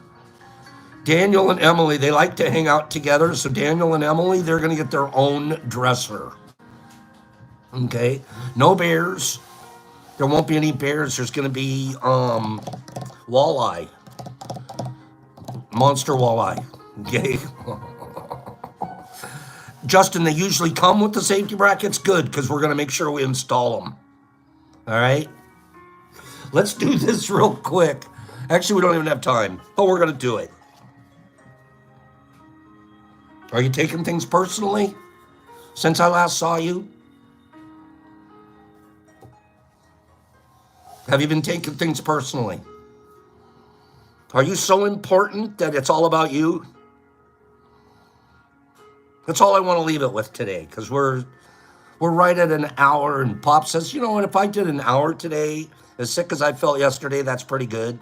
Daniel and Emily, they like to hang out together, so Daniel and Emily, they're going to get their own dresser. Okay, no bears. There won't be any bears. There's going to be walleye, monster walleye. Okay. Justin, they usually come with the safety brackets. Good, because we're going to make sure we install them. All right. Let's do this real quick. Actually, we don't even have time, but we're going to do it. Are you taking things personally since I last saw you? Have you been taking things personally? Are you so important that it's all about you? That's all I want to leave it with today, because we're right at an hour, and Pop says, you know what, if I did an hour today, as sick as I felt yesterday, that's pretty good.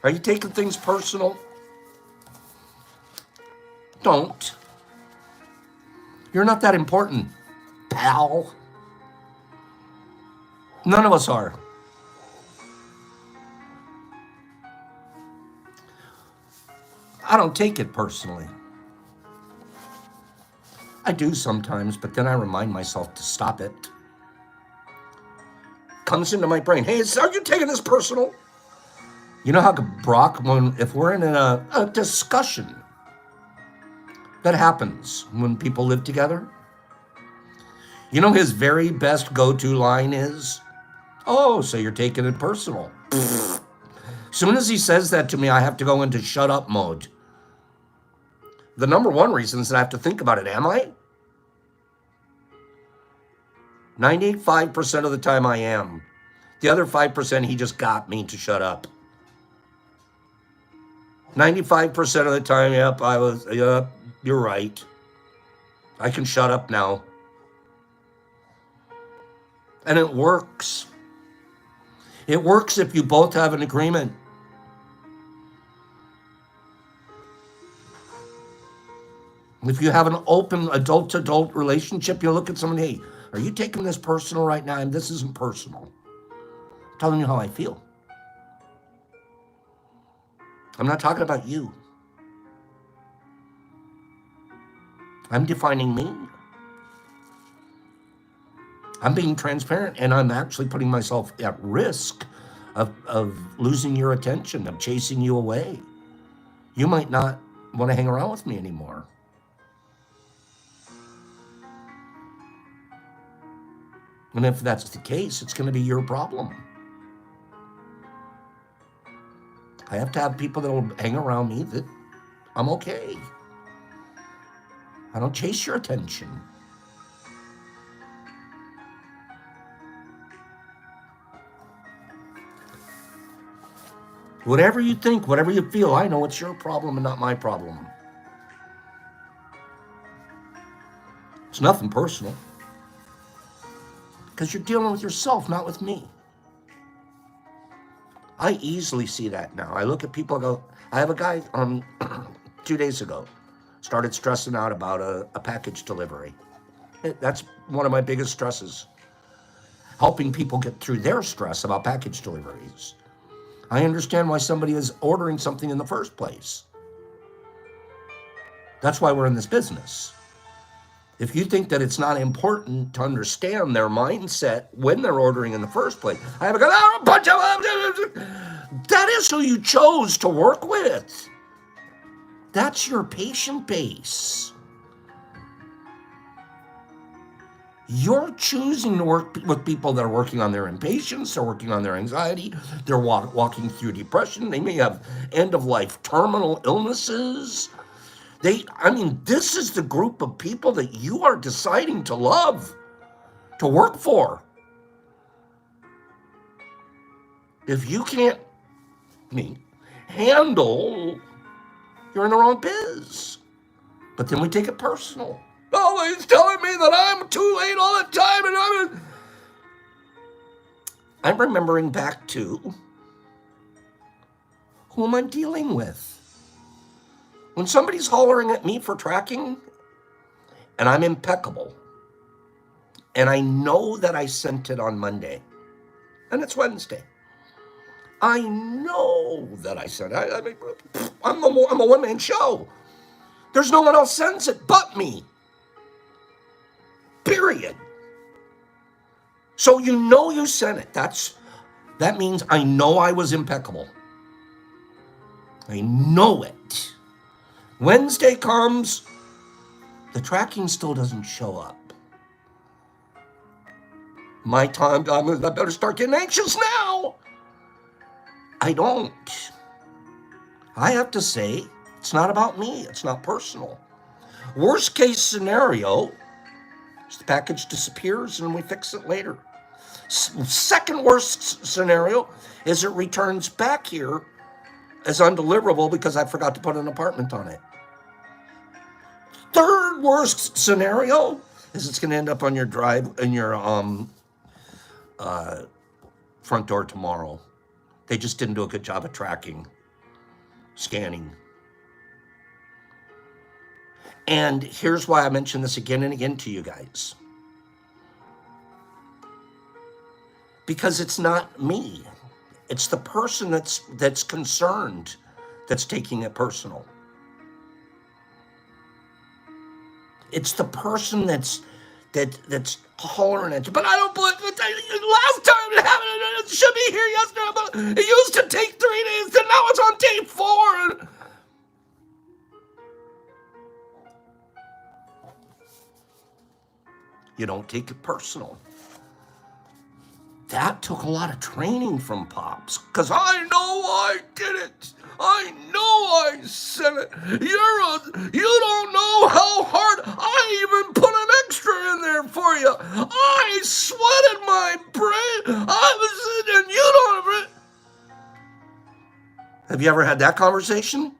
Are you taking things personal? Don't. You're not that important, pal. None of us are. I don't take it personally. I do sometimes, but then I remind myself to stop it. Comes into my brain, hey, are you taking this personal? You know how Brock, if we're in a discussion, that happens when people live together. You know his very best go-to line is, oh, so you're taking it personal. As soon as he says that to me, I have to go into shut up mode. The number one reason is that I have to think about it. Am I? 95% of the time I am. The other 5%, he just got me to shut up. 95% of the time, yep, you're right. I can shut up now. And it works. It works if you both have an agreement. If you have an open adult-to-adult relationship, you look at someone, hey, are you taking this personal right now? And this isn't personal. I'm telling you how I feel. I'm not talking about you. I'm defining me. I'm being transparent, and I'm actually putting myself at risk of losing your attention, of chasing you away. You might not want to hang around with me anymore. And if that's the case, it's going to be your problem. I have to have people that will hang around me that I'm okay. I don't chase your attention. Whatever you think, whatever you feel, I know it's your problem and not my problem. It's nothing personal. Because you're dealing with yourself, not with me. I easily see that now. I look at people and go, I have a guy 2 days ago, started stressing out about a package delivery. That's one of my biggest stresses. Helping people get through their stress about package deliveries. I understand why somebody is ordering something in the first place. That's why we're in this business. If you think that it's not important to understand their mindset when they're ordering in the first place, I have a bunch of that is who you chose to work with. That's your patient base. You're choosing to work with people that are working on their impatience, they're working on their anxiety, they're walking through depression, they may have end-of-life terminal illnesses. This is the group of people that you are deciding to love, to work for. If you can't handle, you're in the wrong biz. But then we take it personal. Oh, he's telling me that I'm too late all the time, and I'm remembering back to who am I dealing with? When somebody's hollering at me for tracking, and I'm impeccable, and I know that I sent it on Monday, and it's Wednesday. I know that I sent it. I'm a one-man show. There's no one else sends it but me. Period. So you know you sent it. That means I know I was impeccable. I know it. Wednesday comes, the tracking still doesn't show up. My time, I better start getting anxious now. I don't. I have to say, it's not about me. It's not personal. Worst case scenario, the package disappears and we fix it later. Second worst scenario is it returns back here as undeliverable because I forgot to put an apartment on it. Third worst scenario is it's going to end up on your front door tomorrow. They just didn't do a good job of tracking. scanning. And here's why I mention this again and again to you guys. Because it's not me. It's the person that's concerned that's taking it personal. It's the person that's hollering at you. But I don't believe it. Last time it happened, it should be here yesterday. But it used to take 3 days, and now it's on day 4. You don't take it personal. That took a lot of training from Pops, because I know I did it. I know I said it. You don't know how hard I even put an extra in there for you. I sweated my brain. And you don't. Have you ever had that conversation?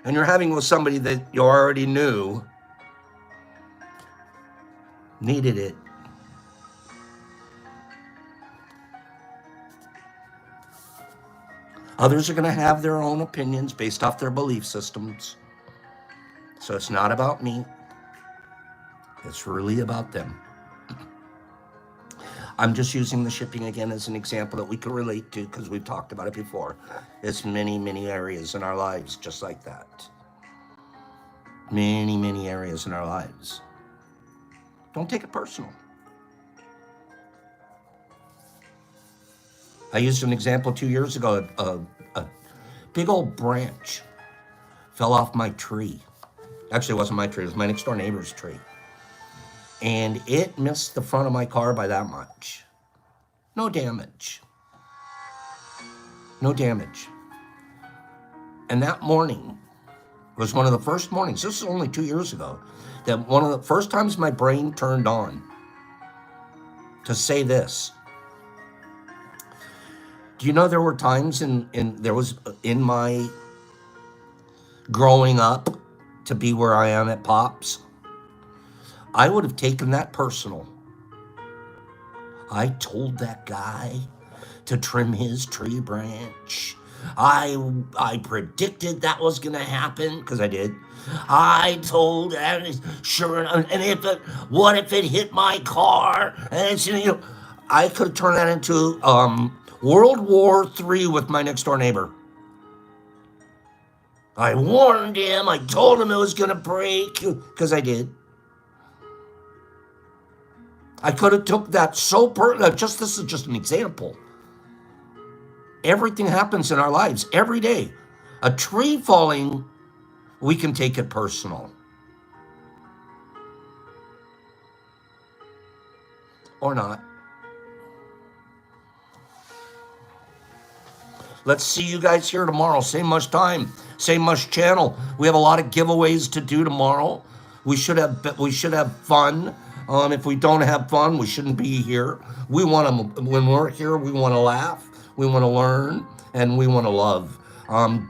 And you're having with somebody that you already knew needed it. Others are going to have their own opinions based off their belief systems. So it's not about me. It's really about them. I'm just using the shipping again as an example that we can relate to because we've talked about it before. It's many, many areas in our lives just like that. Many, many areas in our lives. Don't take it personal. I used an example 2 years ago. A big old branch fell off my tree. Actually, it wasn't my tree. It was my next door neighbor's tree. And it missed the front of my car by that much. No damage. No damage. And that morning was one of the first mornings, this is only 2 years ago, that one of the first times my brain turned on to say this. Do you know there were times in my growing up to be where I am at Pops, I would have taken that personal. I told that guy to trim his tree branch. I predicted that was going to happen because I did. I told, and sure enough, and what if it hit my car? And it's, I could have turned that into World War III with my next door neighbor. I warned him. I told him it was going to break because I did. I could have took that so this is just an example. Everything happens in our lives every day. A tree falling, we can take it personal. Or not. Let's see you guys here tomorrow. Same much time, same much channel. We have a lot of giveaways to do tomorrow. We should have fun. If we don't have fun, we shouldn't be here. When we're here, we want to laugh, we want to learn, and we want to love.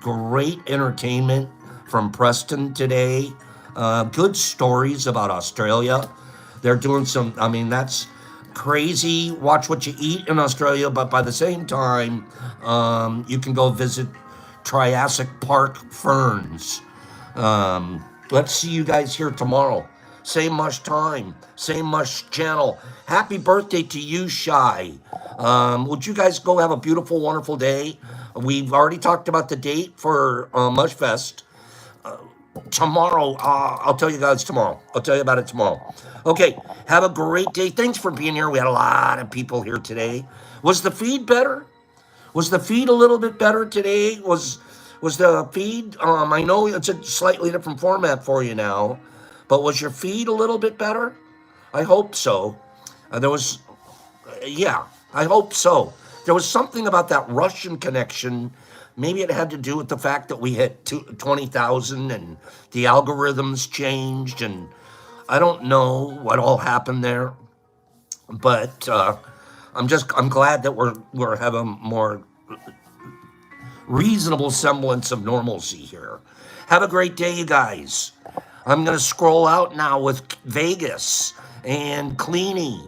Great entertainment from Preston today. Good stories about Australia. They're doing that's crazy. Watch what you eat in Australia, but by the same time, you can go visit Triassic Park Ferns. Let's see you guys here tomorrow. Same much time, same much channel. Happy birthday to you, Shy. Would you guys go have a beautiful, wonderful day? We've already talked about the date for Mushfest. Tomorrow, I'll tell you guys tomorrow. I'll tell you about it tomorrow. Okay, have a great day. Thanks for being here. We had a lot of people here today. Was the feed better? Was the feed a little bit better today? Was the feed, I know it's a slightly different format for you now, but was your feed a little bit better? I hope so. I hope so. There was something about that Russian connection. Maybe it had to do with the fact that we hit 20,000 and the algorithms changed, and I don't know what all happened there. But I'm glad that we're having more reasonable semblance of normalcy here. Have a great day, you guys. I'm going to scroll out now with Vegas and Cleany.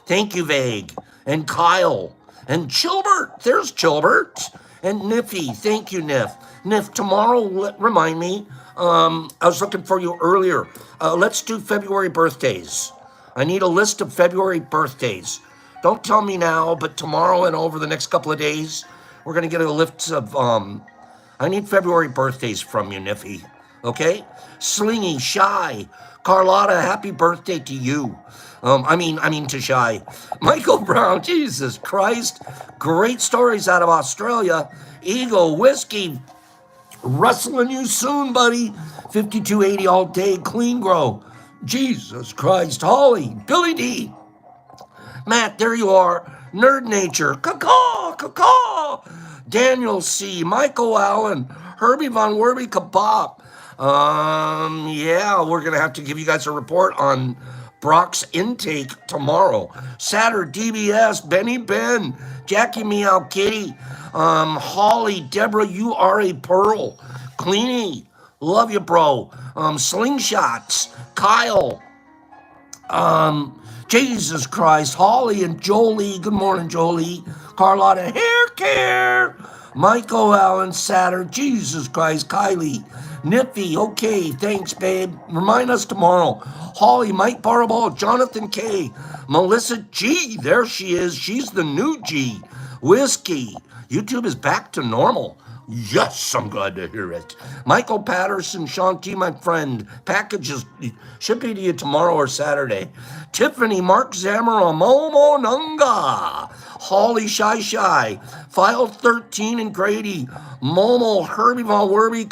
Thank you, Vague, and Kyle, And Chilbert, there's Chilbert. And Niffy, thank you, Niff. Niff, tomorrow, remind me, I was looking for you earlier. Let's do February birthdays. I need a list of February birthdays. Don't tell me now, but tomorrow and over the next couple of days, we're going to get a list of, I need February birthdays from you, Niffy. Okay? Slingy, Shy, Carlotta, happy birthday to you. I mean to Shy. Michael Brown, Jesus Christ. Great stories out of Australia. Eagle, Whiskey, wrestling you soon, buddy. 5280 all day, Clean Grow. Jesus Christ. Holly, Billy D. Matt, there you are. Nerd Nature. Caw-caw, caw-caw. Daniel C. Michael Allen. Herbie Von Werby Kabop. Yeah, we're going to have to give you guys a report on Brock's intake tomorrow. Saturn, DBS, Benny Ben, Jackie Meow Kitty, Holly, Deborah, you are a pearl. Cleanie, love you, bro. Slingshots, Kyle, Jesus Christ, Holly and Jolie. Good morning, Jolie. Carlotta, hair care. Michael Allen, Saturn, Jesus Christ, Kylie, Nippy, okay, thanks, babe. Remind us tomorrow. Holly, Mike Barball, Jonathan K, Melissa G, there she is. She's the new G. Whiskey, YouTube is back to normal. Yes, I'm glad to hear it. Michael Patterson, Sean T, my friend. Packages shipping to you tomorrow or Saturday. Tiffany, Mark Zamora, Momo Nunga. Holly Shy Shy. File 13 and Grady. Momo, Herbie Von Werby,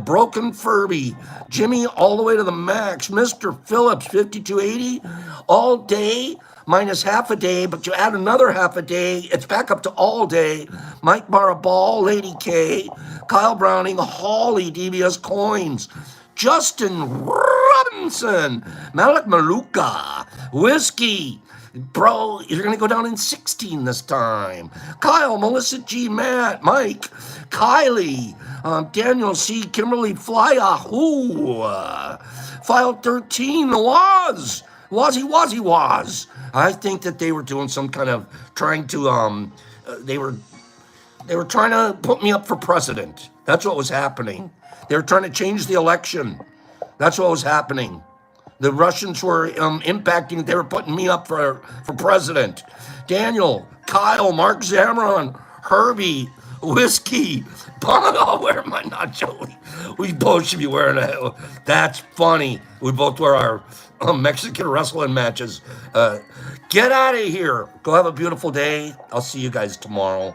Broken Furby. Jimmy all the way to the max. Mr. Phillips, 5280. All day. Minus half a day, but you add another half a day, it's back up to all day. Mike Maraball, Lady K, Kyle Browning, Holly, DBS Coins, Justin Robinson, Malik Maluka, Whiskey, bro, you're gonna go down in 16 this time. Kyle, Melissa G, Matt, Mike, Kylie, Daniel C, Kimberly Flyahoo, File 13, the Wazzy. I think that they were doing some kind of trying to they were trying to put me up for president. That's what was happening. They were trying to change the election. That's what was happening. The Russians were impacting. They were putting me up for president. Daniel, Kyle, Mark Zamron, Herbie, Whiskey, Bono. Where am I not, Joey? We both should be wearing a. That's funny. We both wear our Mexican wrestling matches. Get out of here. Go have a beautiful day. I'll see you guys tomorrow.